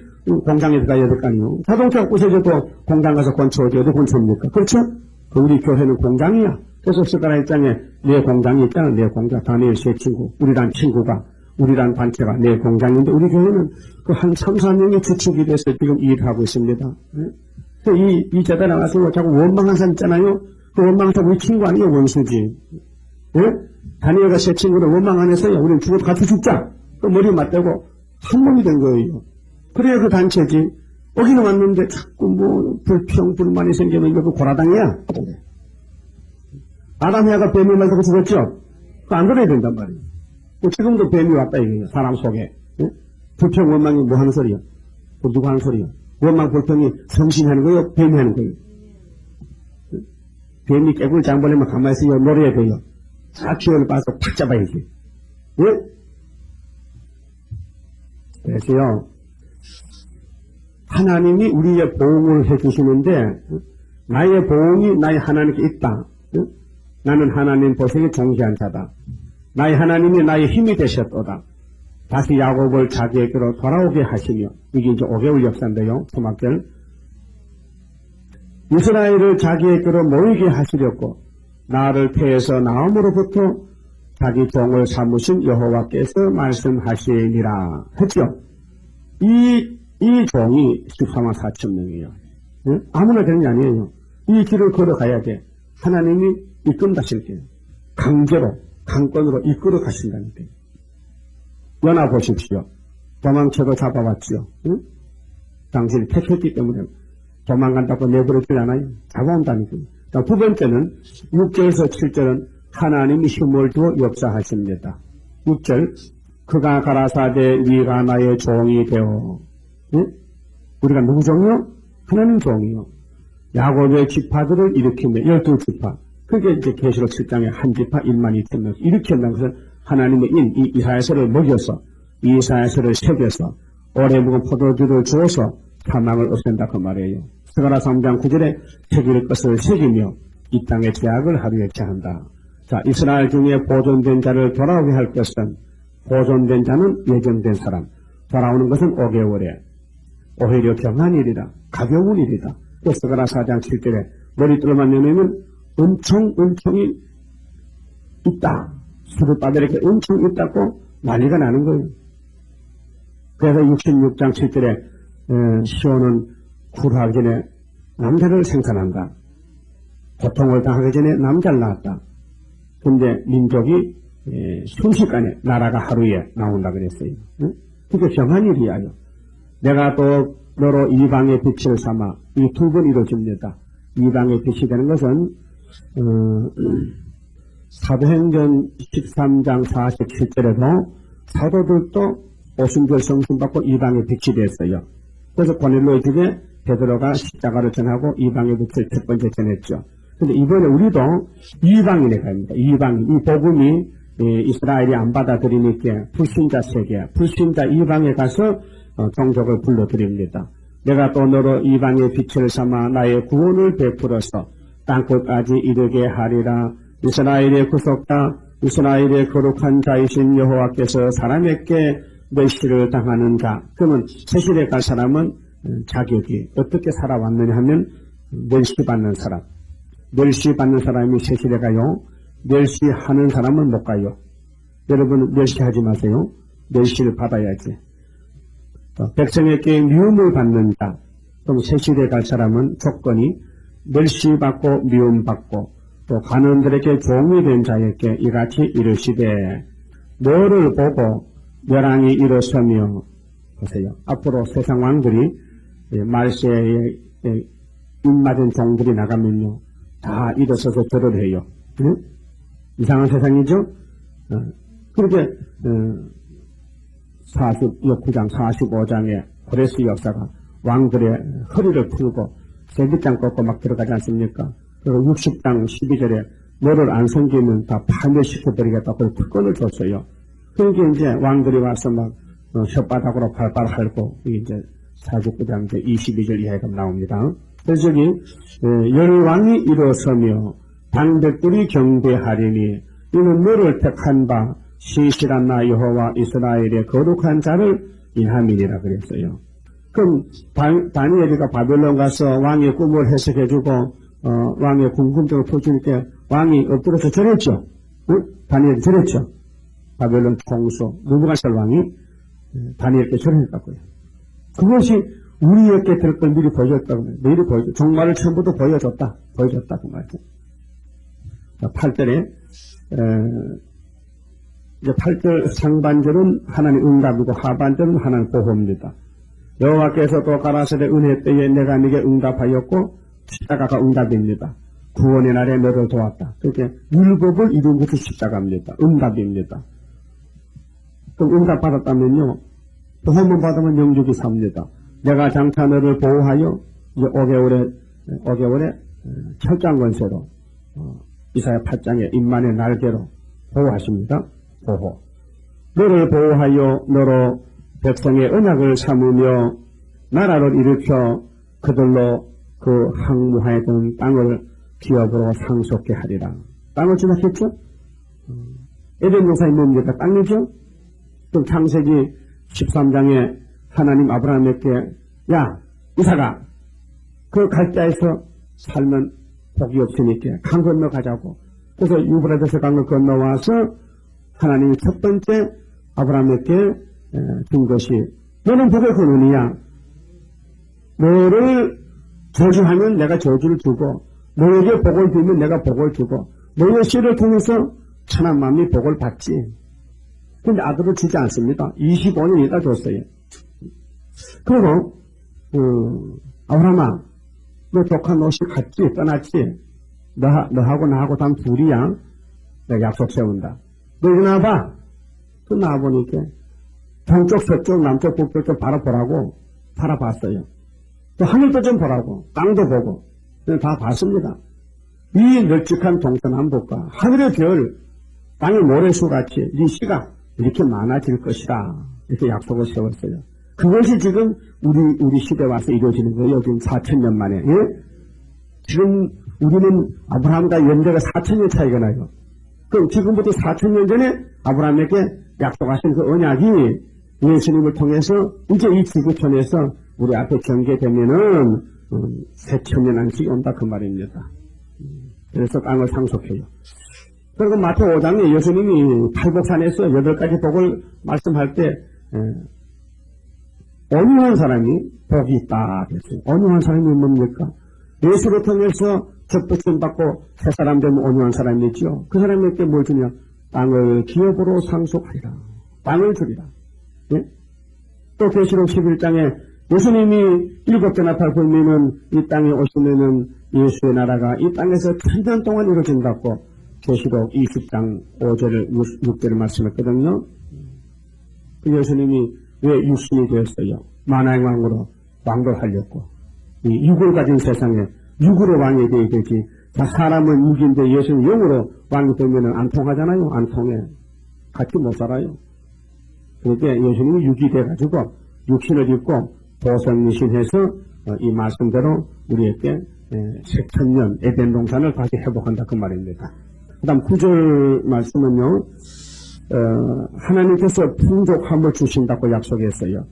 공장에 들어가야 될 거 아니에요. 자동차가 부서져도 공장 가서 건초어줘야 돼. 건초입니까? 그렇죠? 우리 교회는 공장이야. 그래서 스가랴 1장에 내 공장이 있잖아. 내 공장. 다니엘 세 친구. 우리란 친구가 우리란 단체가 내 공장인데 우리 교회는 그 한 3, 4명이 주축이 돼서 지금 일하고 있습니다. 이 제자 나가서 자꾸 원망한 사람 있잖아요. 그 원망한 사람 우리 친구 아니에요. 원수지. 예? 다니엘과 세 친구를 원망 안 해서요. 우리는 죽어도 같이 죽자. 그 머리 맞대고 한 몸이 된 거예요. 그래야 그 단체지. 여기는 왔는데 자꾸 불평, 불만이 생기면 이거 그 고라당이야. 아담이야가 뱀을 맞고 죽었죠? 안 그래야 된단 말이에요. 지금도 뱀이 왔다 이거예요. 사람 속에. 예? 불평, 원망이 뭐 하는 소리야? 누가 하는 소리야? 원망, 불평이 성신이 하는 거예요? 뱀이 하는 거예요? 뱀이 깨굴 장벌리면 가만히 있어요. 노래야 돼요. 다 기회를 봐서 팍 잡아야지. 예? 그래서요. 하나님이 우리의 보응을 해주시는데 나의 보응이 나의 하나님께 있다. 나는 하나님 보시기에 존귀한 자다. 나의 하나님이 나의 힘이 되셨도다. 다시 야곱을 자기에게로 돌아오게 하시며 이게 이제 5개월 역사인데요. 초막절 이스라엘을 자기에게로 모이게 하시렸고 나를 패해서 나옴으로부터 자기 종을 삼으신 여호와께서 말씀하시니라 했죠. 이 종이 14만 4천 명이에요. 응? 아무나 되는 게 아니에요. 이 길을 걸어가야 돼. 하나님이 이끈다실게요. 강제로, 강권으로 이끌어 가신다니까요. 연하 보십시오. 도망쳐도 잡아왔지요. 응? 당신이 택했기 때문에 도망간다고 내버려두지 않아요. 잡아온다니까요. 두 번째는 6절에서 7절은 하나님이 힘을 주어 역사하십니다. 6절 그가 가라사대 네가 나의 종이 되어 응? 우리가 누구 종이요? 하나님 종이요. 야곱의 지파들을 일으키며 12지파 그게 이제 계시록 7장에 한 지파 1만 2천 명 일으킨다는 것은 하나님의 이 이사야서를 먹여서 이사야서를 새겨서 오래 묵은 포도주를 주어서 사망을 없앤다 그 말이에요. 스가랴 3장 9절에 새길 것을 새기며 이 땅의 죄악을 하루에 제한다. 자, 이스라엘 중에 보존된 자를 돌아오게 할 것은 보존된 자는 예정된 사람 돌아오는 것은 5개월에 오히려 경한 일이다. 가벼운 일이다. 스가랴 4장 7절에 머리뚫만 내놓으면 은총이 있다. 수르바들에게 은총이 있다고 난리가 나는 거예요. 그래서 66장 7절에 시온은 굴하기 전에 남자를 생산한다. 고통을 당하기 전에 남자를 낳았다. 근데 민족이 순식간에 나라가 하루에 나온다 그랬어요. 그게 경한 일이야. 내가 또 너로 이방의 빛을 삼아 이 두 번 이루어집니다. 이방의 빛이 되는 것은 사도행전 13장 47절에도 사도들도 오순절 성신 받고 이방에 빛이 됐어요. 그래서 고넬로의 집에 베드로가 십자가를 전하고 이방에 빛을 첫 번째 전했죠. 근데 이번에 우리도 이방인에 갑니다. 이방인. 이 복음이 이스라엘이 안 받아들이니까 불신자 세계, 불신자 이방에 가서 종족을 불러드립니다. 내가 또 너로 이방의 빛을 삼아 나의 구원을 베풀어서 땅끝까지 이르게 하리라. 이스라엘의 구속자, 이스라엘의 거룩한 자이신 여호와께서 사람에게 멸시를 당하는 자. 그러면 세실에 갈 사람은 자격이 어떻게 살아왔느냐 하면 멸시받는 사람. 멸시받는 사람이 세실에 가요. 멸시하는 사람은 못 가요. 여러분 멸시하지 마세요. 멸시를 받아야지. 백성에게 미움을 받는 자. 그럼 세실에 갈 사람은 조건이 멸시받고 미움받고 또 관원들에게 종이 된 자에게 이같이 이르시되 너를 보고 멸망이 일어서며 보세요. 앞으로 세상 왕들이 말세에 입맞은 종들이 나가면요. 다 일어서서 절을 해요. 응? 이상한 세상이죠? 그렇게 9장 45장에 고레스 역사가 왕들의 허리를 풀고 세비장 꺾고 막 들어가지 않습니까? 그리고 60장 12절에 너를 안 섬기면 다 파멸시켜버리겠다고 특권을 줬어요. 그러니까 이제 왕들이 와서 막 혓바닥으로 발발 핥고 이제 49장 22절 이하가 나옵니다. 그래서 저기 열왕이 일어서며 방백들이 경배하리니 이는 너를 택한 바 신실한 나 여호와 이스라엘의 거룩한 자를 인함이니라 그랬어요. 그럼 다니엘이가 바벨론 가서 왕의 꿈을 해석해주고 왕의 궁금증을 풀어주니까 왕이 엎드려서 절했죠. 응? 다니엘이 절했죠. 바벨론 총수 느부갓네살 왕이 다니엘께 절했다고요. 그것이 우리에게 될 걸 미리 보여줬다고 말이에요. 미리 보여줬다. 종말을 처음부터 보여줬다. 그 말이죠. 8절에 이제 8절 상반절은 하나님 응답이고 하반절은 하나님 보호입니다. 여호와께서 또 가라사대 은혜 때에 내가 네게 응답하였고 십자가가 응답입니다. 구원의 날에 너를 도왔다. 그렇게 율법을 이룬 것이 십자가입니다. 응답입니다. 그럼 응답 받았다면요. 보호만 받으면 영육이 삽니다. 내가 장차 너를 보호하여 이제 5개월에 철장 권세로 이사야 8장에 인만의 날개로 보호하십니다. 보호. 너를 보호하여 너로 백성의 언약을 삼으며 나라를 일으켜 그들로 그 항무하였던 땅을 기업으로 상속케 하리라. 땅을 지나겠죠? 에덴 동산이 뭡니까? 땅이죠? 또 창세기 13장에 하나님 아브라함에게 야 이삭아 그 갈대에서 살면 복이 없으니까 강 건너 가자고. 그래서 유브라데스 강을 건너와서 하나님이 첫 번째 아브라함에게 준 것이 너는 복을 거느냐. 너를 저주하면 내가 저주를 주고 너에게 복을 주면 내가 복을 주고 너의 씨를 통해서 천한 만민이 복을 받지. 근데 아들을 주지 않습니다. 25년 있다 줬어요. 그리고 아브라함아 너 독한 옷이 갔지 떠났지. 너하고 나하고 단 둘이야. 내가 약속 세운다. 너 이리 나와봐. 또 나와보니까 동쪽 서쪽 남쪽 북쪽 좀 바라보라고 바라봤어요. 또 하늘도 좀 보라고 땅도 보고 다 봤습니다. 이 널찍한 동서남북과 하늘의 별 땅의 모래수같이 이 씨가 이렇게 많아질 것이다. 이렇게 약속을 세웠어요. 그것이 지금 우리 시대에 와서 이루어지는 거예요. 지금 4,000년 만에. 예? 지금 우리는 아브라함과 연대가 4,000년 차이가 나요. 그럼 지금부터 4,000년 전에 아브라함에게 약속하신 그 언약이 예수님을 통해서 이제 이 지구촌에서 우리 앞에 전개되면은 새천년 안식이 온다 그 말입니다. 그래서 땅을 상속해요. 그리고 마태 5장에 예수님이 팔복산에서 8가지 복을 말씀할 때 온유한 사람이 복이 있다 그랬어요. 온유한 사람이 뭡니까? 예수를 통해서 접붙임 받고 새 사람 되면 온유한 사람이죠. 그 사람에게 뭘 주냐? 땅을 기업으로 상속하리라. 땅을 주리라. 예? 또 계시록 11장에 예수님이 7째 나팔 불면은 이 땅에 오시면은 예수의 나라가 이 땅에서 천년 동안 이루어진다고 계시록 20장 5절 6절을 말씀했거든요. 그 예수님이 왜 육신이 되었어요? 만왕의 왕으로 왕도 하려고. 이 육을 가진 세상에 육으로 왕이 되어야 되지. 사람은 육인데 예수는 영으로 왕이 되면 안 통하잖아요. 안 통해. 같이 못 살아요. 그러니까 예수님이 육이 돼가지고 육신을 입고 보성이신해서 이 말씀대로 우리에게 새천년 에덴 동산을 다시 회복한다 그 말입니다. 그 다음 9절 말씀은요. 하나님께서 풍족함을 주신다고 약속했어요.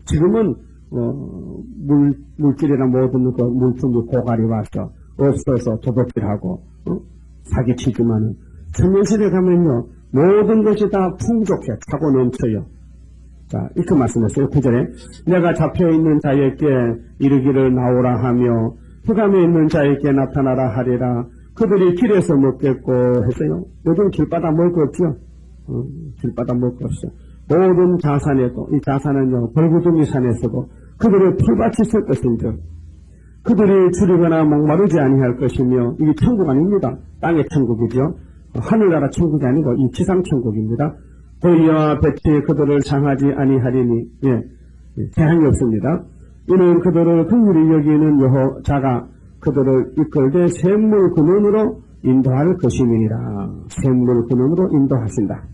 지금은 물질이나 모든 그 물품이 고갈이 와서 없어서 도둑질하고 사기치지만은 천년시대 가면요 모든 것이 다 풍족해 차고 넘쳐요. 자 이렇게 말씀했어요. 9절에 내가 잡혀있는 자에게 이르기를 나오라 하며 흑암에 있는 자에게 나타나라 하리라. 그들이 길에서 먹겠고 했어요. 요즘 길바닥 먹을 거 없죠. 길바닥 먹을 거 없어. 모든 자산에도 이 자산은요 벌구덩이 산에 서고 그들의 풀밭이 있을 것인즉 그들이 줄이거나 목마르지 아니할 것이며 이게 천국 아닙니다. 땅의 천국이죠. 하늘나라 천국이 아니고 이 지상 천국입니다. 보리와 볕이 그들을 상하지 아니하리니 재앙이 없습니다. 이는 그들을 긍휼히 여기는 여호자가 그들을 이끌되 샘물 근원으로 인도할 것임이니라. 샘물 근원으로 인도하신다.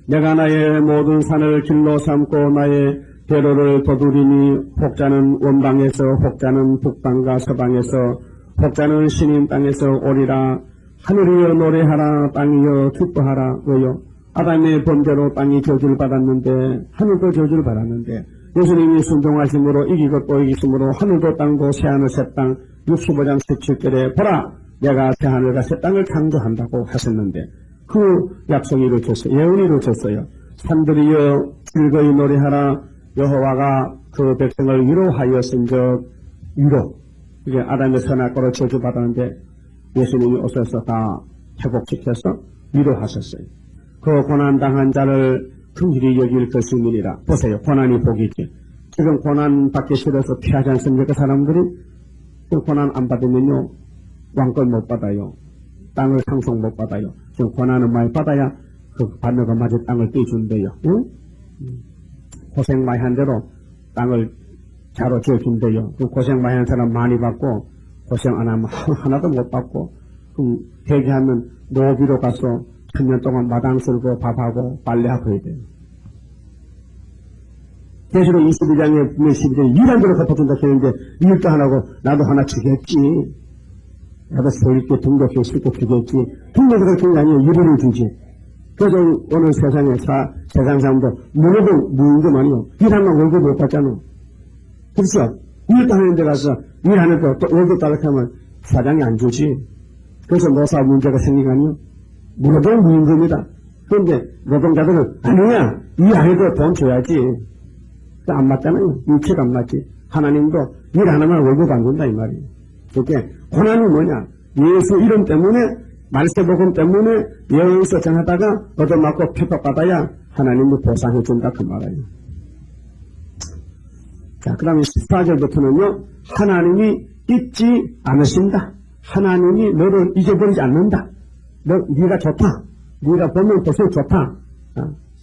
내가 나의 모든 산을 길로 삼고 나의 대로를 도두리니 혹자는 원방에서 혹자는 북방과 서방에서 혹자는 신임 땅에서 오리라. 하늘이여 노래하라. 땅이여 기뻐하라. 왜요? 아담의 범죄로 땅이 저주를 받았는데 하늘도 저주를 받았는데 예수님이 순종하심으로 이기고 또 이기심으로 하늘도 땅도 새하늘 새땅 65장 17절에 보라 내가 새하늘과 새땅을 창조한다고 하셨는데 그 약속이 이루어졌어요. 예언이 이루어졌어요. 산들이여 즐거이 노래하라. 여호와가 그 백성을 위로하였은즉 위로 이게 아담의 선악과로 저주받았는데 예수님이 오셔서 다 회복시켜서 위로하셨어요. 그 고난당한 자를 긍휼히 여길 것임이니라. 보세요. 고난이 복이지. 지금 고난 받기 싫어서 피하지 않습니까? 그 사람들이 그 고난 안 받으면요 왕권 못 받아요. 땅을 상속 못 받아요. 지금 고난을 많이 받아야 그 받는 거 마저 땅을 떼준대요. 응? 고생 많이 한 대로 땅을 자로 지어준대요. 그 고생 많이 한 사람 많이 받고 고생 안 하면 하나도 못 받고 그럼 회개하면 노비로 가서 천년 동안 마당 쓸고 밥하고 빨래하고 해야 돼요. 계시록 22장에 12장에 일한 대로 갚아준다 했는데 일도 안 하고 나도 하나 주겠지. 나도 세울게 등록해 쓸게 주겠지. 등록을 주는 게 아니에요. 유료를 주지. 그래서 오늘 세상에 세상 사람도 무임금 아니요. 일하면 월급 못 받잖아. 그렇죠? 일도 하는 데 가서 일하는데 또 월급 달라고 하면 사장이 안 주지. 그래서 노사 문제가 생긴 거 아니요. 무조건 무임금이다. 그런데 노동자들은 아니야. 일 안 해도 돈 줘야지. 안 맞잖아요. 일치가 안 맞지. 하나님도 일 안 하면 월급 안 준다 이 말이에요. 그게 고난이 뭐냐? 예수 이름 때문에 말세복음 때문에 여기서 전하다가 얻어맞고 핍박받아야 하나님이 보상해 준다 그 말이에요. 자, 그 다음에 14절부터는요. 하나님이 잊지 않으신다. 하나님이 너를 잊어버리지 않는다. 네가 좋다. 네가 보면 벌써 좋다.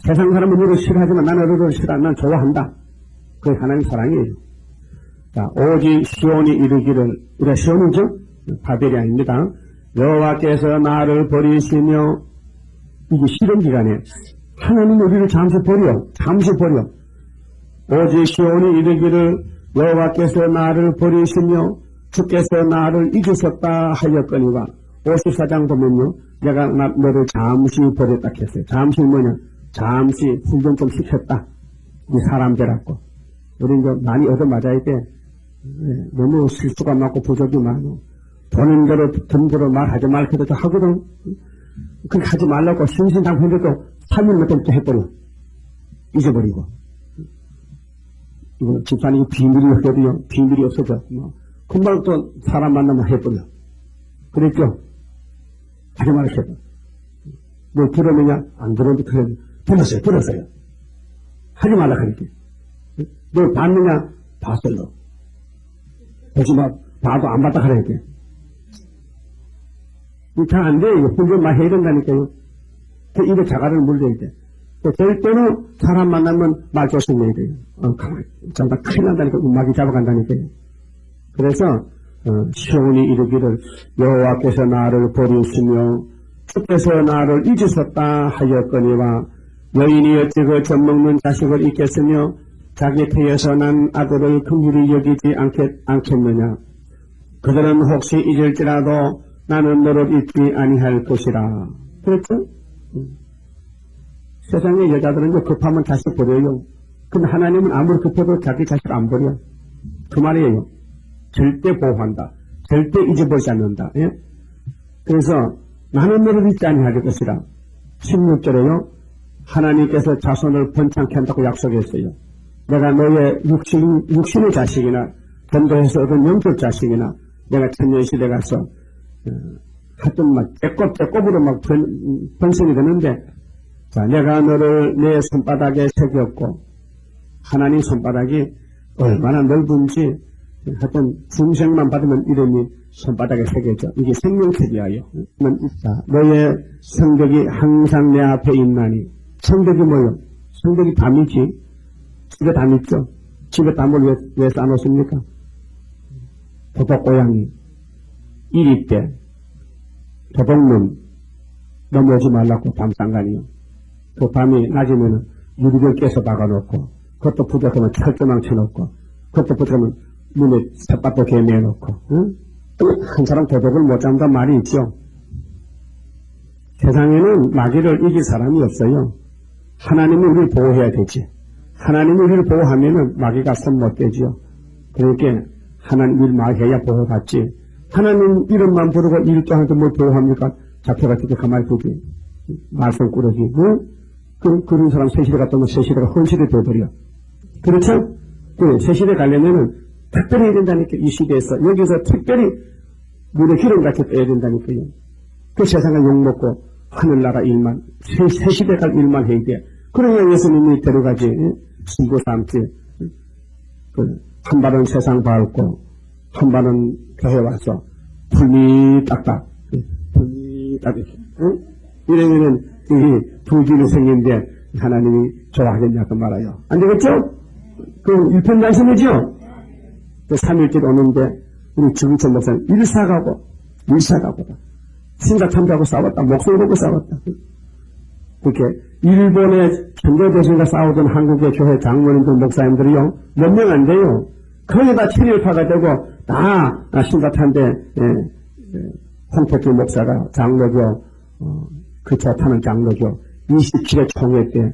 세상 사람은 너를 싫어하지만 나는 너를 싫어한다. 난 좋아한다. 그게 하나님 사랑이에요. 자, 오직 시온이 이르기를, 우리가 시온이죠? 바벨이 아닙니다. 여호와께서 나를 버리시며, 이게 시험 기간에 하나님 우리를 잠시 버려. 오직 시온이 이르기를 여호와께서 나를 버리시며 주께서 나를 잊으셨다 하였거니와 54장 보면요. 내가 너를 잠시 버렸다 했어요. 잠시 뭐냐? 잠시 훈련 좀 시켰다. 이 사람들하고. 우리 이제 많이 얻어맞아야 돼. 너무 실수가 많고 부족이 많고. 보는 대로, 듣는 대로 말하지 말기도 하거든. 그렇게 하지 말라고 신신당부인데도 3일 몇번째 해버려. 잊어버리고. 이거 집사님 비밀이 없거든요. 비밀이 없어져. 금방 또 사람 만나면 해버려. 그랬죠? 하지 말았어요. 뭐 들었느냐? 안 들었는데 그래. 들었어요. 하지 말라 그랬지. 너 봤느냐? 봤어요. 보지 마. 봐도 안 봤다 그랬지. 잘 안 돼요. 혼자 막 해야 된다니까요. 입에 자갈을 물려야 돼. 될 때는 사람 만나면 말 조심해야 돼요. 가만히, 잠깐 큰일 난다니까, 음악이 잡아간다니까요. 그래서, 시온이 이르기를, 여호와께서 나를 버리시며, 주께서 나를 잊으셨다 하였거니와, 여인이 어찌 그 젖먹는 자식을 잊겠으며, 자기 태에서 난 아들을 긍휼히 여기지 않겠느냐. 그들은 혹시 잊을지라도 나는 너를 잊지 아니할 것이라. 그렇죠? 세상의 여자들은 급하면 자식 버려요. 근데 하나님은 아무리 급해도 자기 자식 안 버려. 그 말이에요. 절대 보호한다. 절대 잊어버리지 않는다. 예? 그래서 나는 너를 잊지 아니할 것이라. 16절에요. 하나님께서 자손을 번창케 한다고 약속했어요. 내가 너의 육신의 자식이나 전도해서 얻은 영적 자식이나 내가 천년시대 가서 하여튼 막 떼꼽으로 막 번성이 되는데 자, 내가 너를 내 손바닥에 새겼고 하나님 손바닥이 얼마나 넓은지 하여튼 중생만 받으면 이름이 손바닥에 새겨져. 이게 생명책이야요. 자, 너의 성벽이 항상 내 앞에 있나니. 성벽이 뭐요? 성벽이 담이지. 집에 담 있죠. 집에 담을 왜 쌓아놓습니까? 도둑고양이, 이리떼, 도둑놈 넘어오지 말라고 담상간이요. 그 밤이 낮이면은 유리병 깨서 박아놓고, 그것도 부족하면 철조망 쳐놓고, 그것도 부족하면 눈에 삿밥도 개매놓고, 응? 한 사람 도둑을 못 잡는단 말이 있죠. 세상에는 마귀를 이길 사람이 없어요. 하나님이 우리를 보호해야 되지. 하나님이 우리를 보호하면은 마귀가 손 못 대지요. 그러니까 하나님 일 말해야 보호받지. 하나님 이름만 부르고 일도 하는데 뭘 보호합니까? 잡혀가지고 가만히 두지. 말썽 꾸러지. 응? 그런 사람 새시대 갔다 오면 새시대가 헌시대 돼버려. 그렇죠? 그래, 새시대 가려면은 특별히 해야 된다니까. 이 시대에서. 여기서 특별히 물에 기름같이 빼야 된다니까요. 그 세상을 욕먹고 하늘나라 일만, 새시대 갈 일만 해야 돼. 그러면 예수님이 데려가지. 신부 삼지. 한 발은 세상 밟고, 한 발은 교회 와서, 불미 딱딱. 불미 딱딱. 응? 이러면은, 이 부지로 생긴데, 하나님이 좋아하겠냐, 그 말아요. 안 되겠죠? 그 일편단심이죠? 그 3일째 오는데, 우리 주기철 목사님, 일사가고다. 신사 참배하고 싸웠다. 목소리 보고 싸웠다. 그렇게, 일본의 전도대신과 싸우던 한국의 교회 장로님들, 목사님들이요, 몇 명 안 돼요. 거의 다 친일파가 되고, 다 신사탄대, 홍택기 목사가 장로교, 그차 타는 장로교, 27회 총회 때,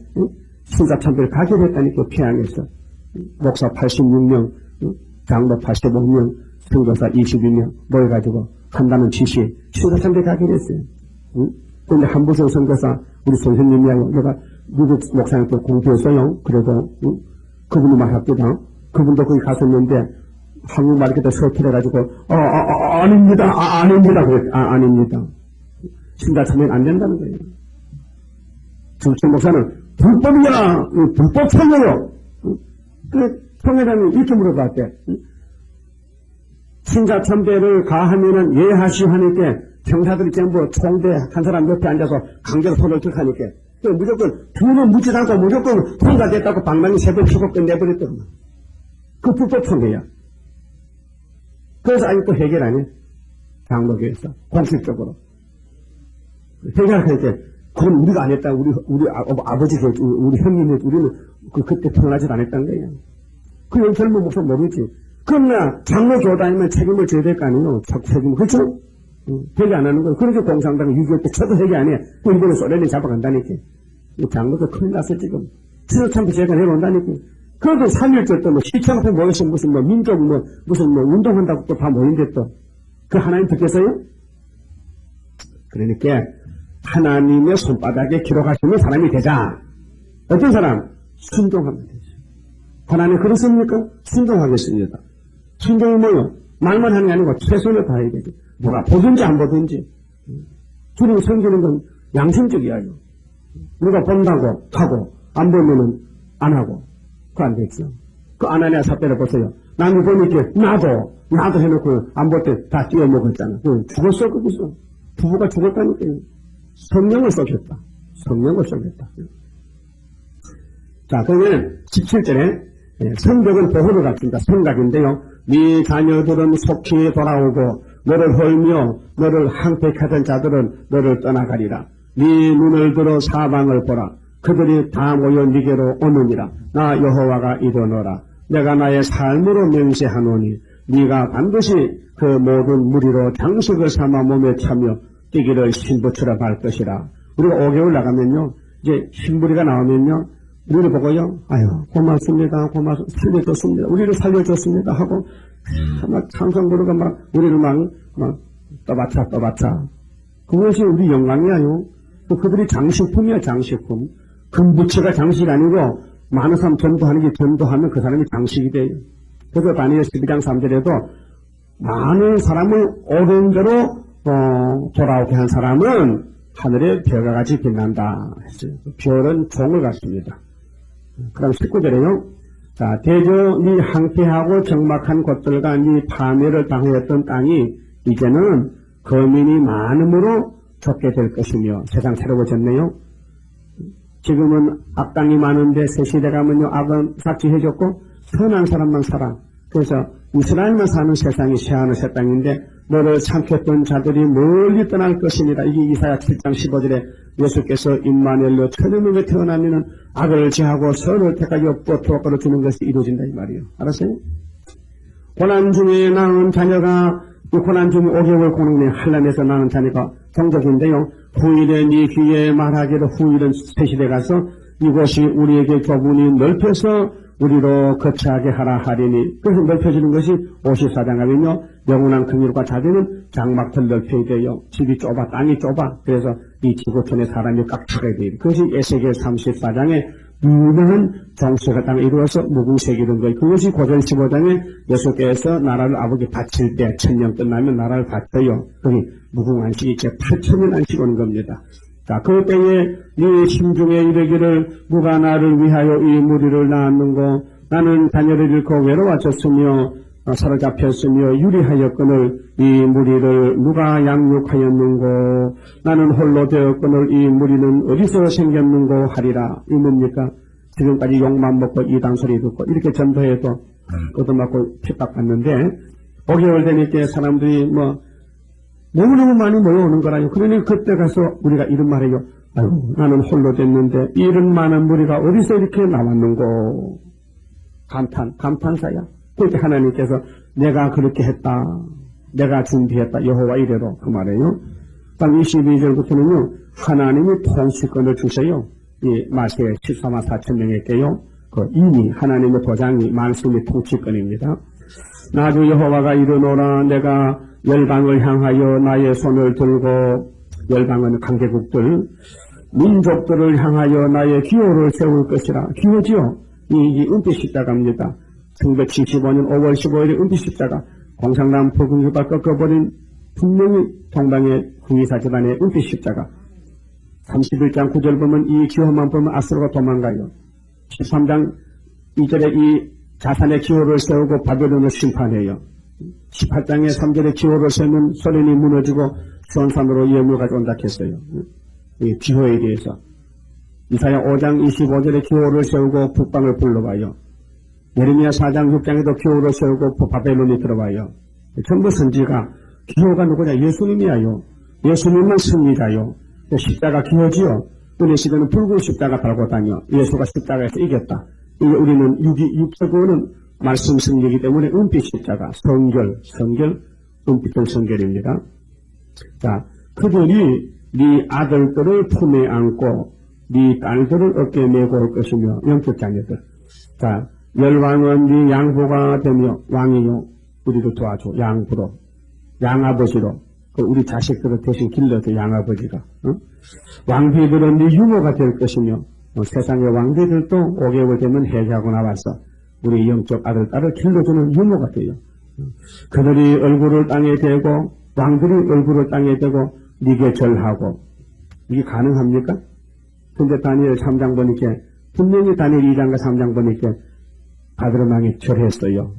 신사탄대를 가결했다니까, 평양에서. 목사 86명, 장로 85명, 선교사 22명 모여가지고, 한다는 지시, 신사탄대 가결했어요. 그런데 한부성 선교사, 우리 선생님이야요. 내가 미국 목사님께 공부했어요. 그래도, 그분이 말합니다. 그분도 거기 갔었는데, 한국말 이렇게 서툴해가지고, 아닙니다. 아닙니다. 그래. 아닙니다. 신자참여는 안 된다는 거예요. 주체 목사는 불법이야. 불법 참여요. 그, 총회장이 이렇게 물어봤대. 신자참배를 가하면은 예하시 하니까 병사들이 전부 총대 한 사람 옆에 앉아서 강제로 손을 툭하니까 무조건 두는 묻지 않고 무조건 통과됐다고 방망이 3번 치고 끝내버렸더만. 그 불법 총회야. 그래서 아직도 해결 안 해. 장로교에서 공식적으로. 해결하니까 그건 우리가 안 했다. 우리 아버지, 우리 형님이 우리는 그때 평안하지 않았다는 거야. 그 젊은 목사 모르지. 그러나 장로교 다니면 책임을 져야 될 거 아니에요. 책임을. 그렇죠? 회개 안 하는 거예요. 그렇게 공산당은 6.25 때 저도 회개 안 해. 일본은 소련이 잡아간다니까. 장로도 큰일 났어, 지금. 지도참도 제가 내려온다니까. 그래도 3.1절 때 시청 앞에 모여서 무슨 민족 무슨 운동한다고 또 다 모인데 또. 그 하나님 듣겠어요? 그러니까 하나님의 손바닥에 기록하시는 사람이 되자. 어떤 사람? 순종하면 되죠. 하나님 그렇습니까? 순종하겠습니다. 순종이 뭐요? 말만 하는 게 아니고 최선을 다해야 되죠. 누가 보든지 안 보든지. 주님 섬기는 건 양심적이야요. 누가 본다고 하고 안 보면은 안 하고. 그거 안 되죠. 그 아나니아 삽대를 보세요. 남이 보니까 나도 해놓고 안 볼 때 다 띄워 먹었잖아. 죽었어 거기서. 부부가 죽었다니까요. 성령을 쏘겠다. 성령을 쏘겠다. 자, 그러면 17절에 성벽은 보호를 갖춘다. 성각인데요. 네 자녀들은 속히 돌아오고 너를 헐며 너를 항백하던 자들은 너를 떠나가리라. 네 눈을 들어 사방을 보라. 그들이 다 모여 네게로 오느니라. 나 여호와가 이르노라. 내가 나의 삶으로 맹세하노니 네가 반드시 그 모든 무리로 장식을 삼아 몸에 차며 뛰기를 신부처럼 할 것이라. 우리가 5개월 나가면요, 이제 신부리가 나오면요, 우리를 보고요, 아유, 고맙습니다, 살려줬습니다, 우리를 살려줬습니다 하고, 막 찬송 부르고 막, 우리를 막 떠받쳐. 그것이 우리 영광이야요. 그들이 장식품이야, 장식품. 금부처가 장식이 아니고, 많은 사람 전도하는 게 전도하면 그 사람이 장식이 돼요. 그래서 다니엘 12장 3절에도 많은 사람을 옳은 대로 돌아오게 한 사람은 하늘의 별과 같이 빛난다 했어요. 별은 종을 갖습니다. 그럼 19절에요. 자, 대저 네 항폐하고 적막한 곳들과 네 파멸을 당하였던 땅이 이제는 거민이 많음으로 좁게 될 것이며 세상 새로워졌네요. 지금은 악당이 많은데 새 시대 가면요, 악은 삭제해줬고 선한 사람만 살아. 그래서 이스라엘만 사는 세상이 새하늘 새 땅인데 너를 삼켰던 자들이 멀리 떠날 것이니라. 이게 이사야 7장 15절에 예수께서 임마누엘로 천연국에 태어나면은 악을 제하고 선을 택하여 엎고 걸어주는 것이 이루어진다 이 말이에요. 알았어요? 고난 중에 낳은 자녀가 이 고난 중에 5개월 고난에 한란에서 낳은 자녀가 종족인데요. 후일에 네 귀에 말하기를 후일은 새 시대 가서 이곳이 우리에게 좁으니 넓혀서 우리로 거처하게 하라 하리니. 그래서 넓혀지는 것이 54장 하면요, 영원한 긍휼과 자비는 장막들 넓혀야 돼요. 집이 좁아, 땅이 좁아. 그래서 이 지구촌에 사람이 꽉 차게 돼요. 그것이 에스겔 34장에 유명한 정수가 땅에 이루어서 무궁색이 이룬 거예요. 그것이 고전 15장에 예수께서 나라를 아버지 바칠 때 1000년 끝나면 나라를 바쳐요. 거기 무궁안식이 제 8,000년 안식 오는 겁니다. 자, 그 때에 네 심중에 이르기를 누가 나를 위하여 이 무리를 낳았는고 나는 자녀를 잃고 외로워졌으며 사로잡혔으며 유리하였거늘 이 무리를 누가 양육하였는고 나는 홀로 되었거늘 이 무리는 어디서 생겼는고 하리라. 이 뭡니까? 지금까지 욕만 먹고 이단 소리 듣고 이렇게 전도해도 얻어맞고 핍박받는데 5개월 되니까 사람들이 너무너무 많이 모여오는 거라요. 그러니 그때 가서 우리가 이런 말해요. 아유, 나는 홀로 됐는데 이런 많은 무리가 어디서 이렇게 나왔는고. 감탄사야. 그때 하나님께서 내가 그렇게 했다. 내가 준비했다. 여호와 이래로 그 말이에요. 딱 22절부터는요. 하나님이 통치권을 주세요. 이 마세 14만 4천 명에게요. 이미 하나님의 도장이 말씀의 통치권입니다. 나주 여호와가 이르노라. 내가 열방을 향하여 나의 손을 들고, 열방은 강대국들, 민족들을 향하여 나의 기호를 세울 것이라. 기호지요? 이 은빛 십자가입니다. 1975년 5월 15일에 은빛 십자가, 공산당 부군주가 꺾어버린 분명히 동방의 후이사 집안의 은빛 십자가. 31장 9절 보면 이 기호만 보면 아수르가 도망가요. 13장 2절에 이 자산의 기호를 세우고 바벨론을 심판해요. 18장에 3절에 기호를 세우면 소련이 무너지고 수원산으로 예물 가져온다 했어요. 이 기호에 대해서. 이사야 5장 25절에 기호를 세우고 북방을 불러와요. 예레미야 4장 6장에도 기호를 세우고 바벨론이 들어와요. 전부 선지가 기호가 누구냐? 예수님이야요. 예수님만 승리자요. 십자가 기호지요. 은혜 시대는 붉은 십자가 달고 다녀. 예수가 십자가에서 이겼다. 이게 우리는 육세구는 말씀 성경이기 때문에 은빛 십자가, 성결, 은빛은 성결입니다. 자, 그들이 네 아들들을 품에 안고 네 딸들을 어깨에 메고 올 것이며 영적 자녀들. 자, 열왕은 네 양부가 되며 왕이요 우리를 도와줘. 양부로, 양아버지로. 우리 자식들을 대신 길러줘. 양아버지가. 왕비들은 네 유모가 될 것이며 세상의 왕비들도 5개월 되면 해제하고 나와서 우리 영적 아들, 딸을 길러주는 유모가 돼요. 그들이 얼굴을 땅에 대고, 왕들이 얼굴을 땅에 대고, 네게 절하고. 이게 가능합니까? 근데 다니엘 3장 보니까, 분명히 다니엘 2장과 3장 보니까, 바벨론왕이 절했어요.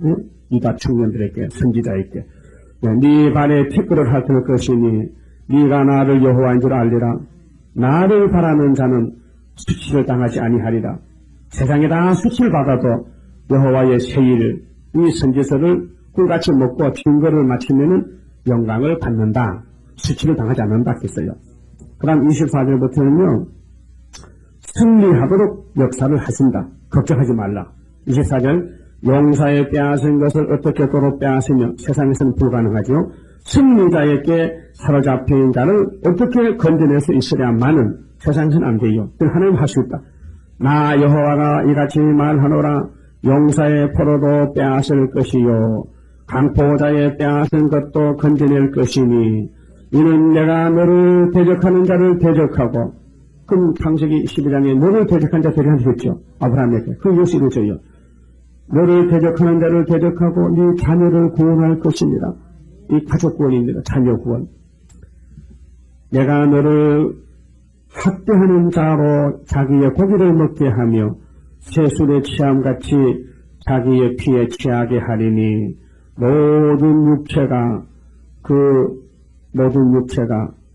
유다 청년들에게, 선지자에게. 네 발에 티끌을 핥을 것이니, 네가 나를 여호와인 줄 알리라. 나를 바라는 자는 수치를 당하지 아니하리라. 세상에 다 수치를 받아도 여호와의 세일, 이 선지서를 꿀같이 먹고 증거를 마치면은 영광을 받는다. 수치를 당하지 않는다 했어요. 그 다음 24절부터는요, 승리하도록 역사를 하신다. 걱정하지 말라. 24절, 용사의 빼앗은 것을 어떻게 도로 빼앗으며 세상에서는 불가능하죠. 승리자에게 사로잡힌 자를 어떻게 건져낼 수 있으랴마는 세상에서는 안 돼요. 하나님 할 수 있다. 나 여호와가 이같이 말하노라. 용사의 포로도 빼앗을 것이요 강포자의 빼앗은 것도 건져낼 것이니 이는 내가 너를 대적하는 자를 대적하고, 그럼 창세기 12장에 너를 대적한 자 대적한다 했죠. 아브라함에게. 그 것이 이루어져요. 너를 대적하는 자를 대적하고 네 자녀를 구원할 것입니다. 이 가족 구원입니다. 자녀 구원. 내가 너를 학대하는 자로 자기의 고기를 먹게 하며 새술의 취함같이 자기의 피에 취하게 하리니 모든 육체가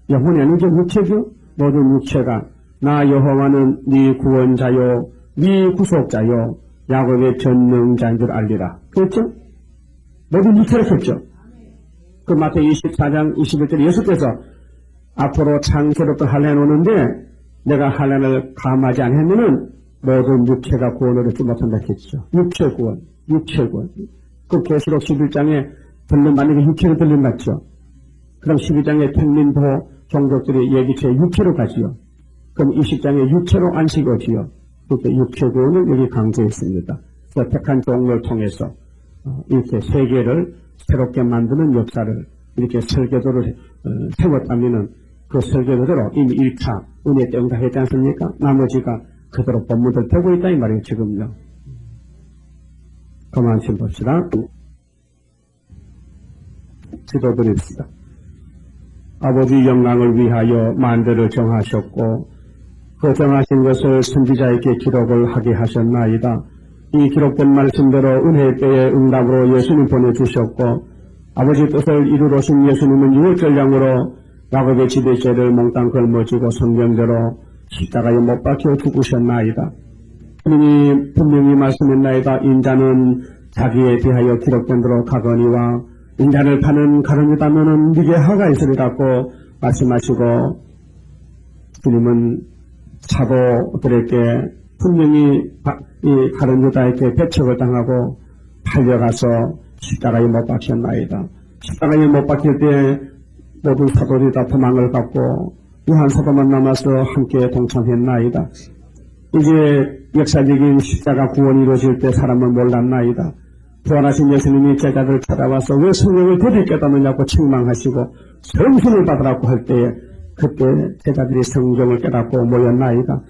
영혼이 아니죠. 육체죠. 모든 육체가 나 여호와는 네 구원자요 네 구속자요 야곱의 전능자인 줄 알리라. 그랬죠? 모든 육체를 했죠. 그 마태복음 24장 21절에 예수께서 앞으로 창세로부터 환난이 오는데 내가 환난을 감하지 않으면은 모든 육체가 구원을 얻지 못한다 했죠. 육체 구원. 그 계시록 11장에 들림받는 게 육체로 들림받죠. 그럼 12장에 택민보 종족들이 예기체 육체로 가지요. 그럼 20장에 육체로 안식이 오지요. 그렇게 육체 구원을 여기 강조했습니다. 그래서 택한 종을 통해서 이렇게 세계를 새롭게 만드는 역사를 이렇게 설계도를 세웠다면은 그 설계도대로 이미 1차 은혜 때 응답했지 않습니까? 나머지가 그대로 본문들 되고 있다 이 말이에요. 지금요. 그만 좀 봅시다. 기도드립시다. 아버지 영광을 위하여 만대를 정하셨고 그 정하신 것을 선지자에게 기록을 하게 하셨나이다. 이 기록된 말씀대로 은혜의 때에 응답으로 예수님 보내주셨고 아버지 뜻을 이루러신 예수님은 유월절량으로 야곱의 집의 죄를 몽땅 걸머지고 성경대로 십자가에 못 박혀 죽으셨나이다. 주님이 분명히 말씀했나이다. 인자는 자기에 대하여 기록된 대로 가거니와 인자를 파는 가룟유다면은 네게 화가 있으리라고 말씀하시고 주님은 사도들에게 분명히 이 가룟유다에게 배척을 당하고 팔려가서 십자가에 못 박혔나이다. 십자가에 못 박힐 때 모든 사도들이 다 도망을 갖고 요한 사도만 남아서 함께 동참했나이다. 이제 역사적인 십자가 구원이 이루어질 때 사람은 몰랐나이다. 부활하신 예수님이 제자들을 찾아와서 왜 성령을 더디 깨닫느냐고 책망하시고 성신을 받으라고 할 때에 그때 제자들이 성경을 깨닫고 모였나이다.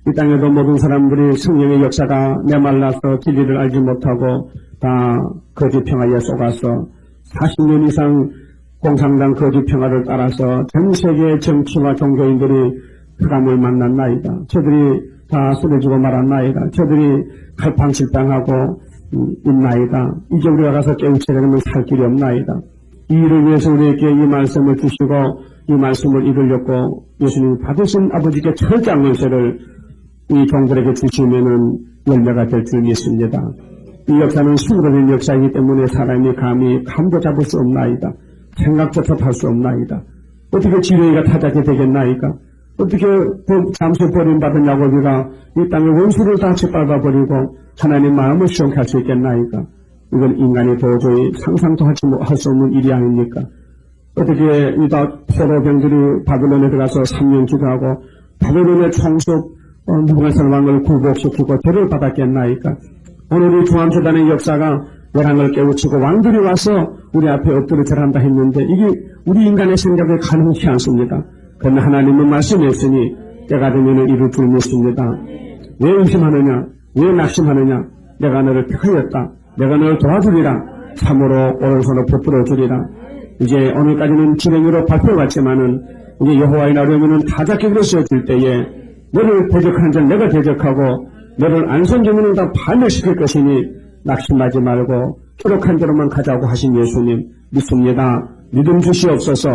이 땅에도 모든 사람들이 성령의 역사가 메말라서 진리를 알지 못하고 다 거짓 평화에 속아서 40년 이상 공산당 거짓 평화를 따라서 전 세계의 정치와 종교인들이 흑암을 만났나이다. 저들이 다 쓰러지고 말았나이다. 저들이 갈팡질팡하고 있나이다. 이제 우리가 가서 깨우쳐 되면 살 길이 없나이다. 이 일을 위해서 우리에게 이 말씀을 주시고 이 말씀을 이루려고 예수님이 받으신 아버지께 철저한 권세를 이 종들에게 주시면은 열매가 될 줄 믿습니다. 이 역사는 힘으로 된 역사이기 때문에 사람이 감히 감도 잡을 수 없나이다. 생각조차 할 수 없나이다. 어떻게 지뢰가 타작이 되겠나이까? 어떻게 잠시 버림받은 야곱이가 이 땅의 원수를 다 짓밟아버리고 하나님 마음을 시험케 할 수 있겠나이까? 이건 인간이 도저히 상상도 할 수 없는 일이 아닙니까? 어떻게 이다 포로병들이 바벨론에 들어가서 3년 기도하고 바벨론의 총수 무분간산 왕을 굴복시키고 죄를 받았겠나이까? 오늘 이 중앙재단의 역사가 열왕을 깨우치고 왕들이 와서 우리 앞에 엎드려 절한다 했는데 이게 우리 인간의 생각에 가능치 않습니다. 그러나 하나님은 말씀했으니 때가 되면 이룰 줄 믿습니다. 왜 의심하느냐? 왜 낙심하느냐? 내가 너를 택하였다. 내가 너를 도와주리라. 참으로 오른손으로 붙들어 주리라. 이제 오늘까지는 진행으로 발표했지만은 이제 여호와의 나라면은 타작격으로 쓰여질 때에 너를 대적하는 자는 내가 대적하고 너를 안선주민은 다 반멸시킬 것이니 낙심하지 말고 기록한 대로만 가자고 하신 예수님 믿습니다. 믿음 주시옵소서.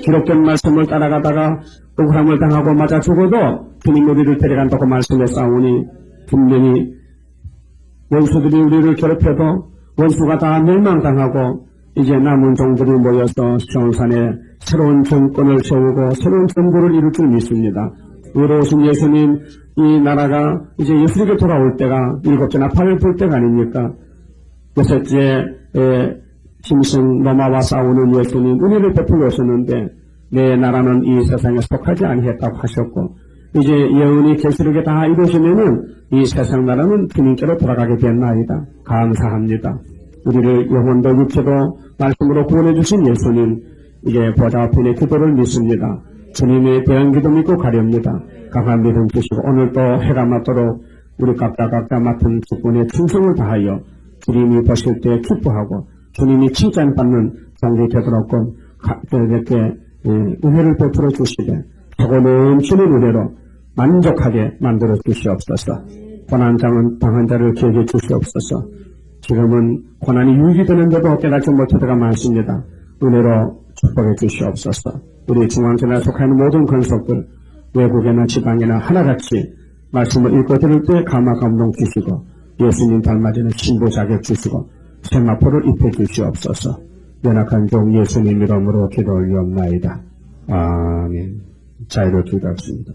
기록된 말씀을 따라가다가 억울함을 당하고 맞아 죽어도 주님 우리를 데려간다고 말씀했사오니 분명히 원수들이 우리를 괴롭혀도 원수가 다 멸망당하고 이제 남은 종들이 모여서 시온산에 새로운 정권을 세우고 새로운 정부를 이룰 줄 믿습니다. 의로우신 예수님, 이 나라가 이제 예수에게 돌아올 때가 일곱째 나팔을 불 때가 아닙니까? 여섯째 짐승 로마와 싸우는 예수님 은혜를 베풀어 오셨는데 내 나라는 이 세상에 속하지 아니했다고 하셨고 이제 예언이 계시록에 다 이루어지면은 이 세상 나라는 주님께로 돌아가게 됐나이다. 감사합니다. 우리를 영혼도 육체도 말씀으로 구원해 주신 예수님, 이제 보좌 앞에 내 기도를 믿습니다. 주님의 대한 기도 믿고 가렵니다. 강한 믿음 주시고 오늘도 해가 맞도록 우리 각자 맡은 직분에 충성을 다하여 주님이 보실 때 기뻐하고 주님이 칭찬받는 종이 되도록 이렇게 은혜를 베풀어 주시되 최고 넘치는 은혜로 만족하게 만들어 주시옵소서. 고난당한 당한 자를 기억해 주시옵소서. 지금은 고난이 유익되는데도 깨닫지 못할 때가 많습니다. 은혜로 축복해 주시옵소서. 우리 중앙전에 속하는 모든 권속들 외국이나 지방이나 하나같이 말씀을 읽고 들을 때 감화 감동 주시고 예수님 닮아지는 신부 자격 주시고 세마포를 입혀 주시옵소서. 연약한 종 예수님 이름으로 기도 올리옵나이다. 아멘. 자유를 기도하겠습니다.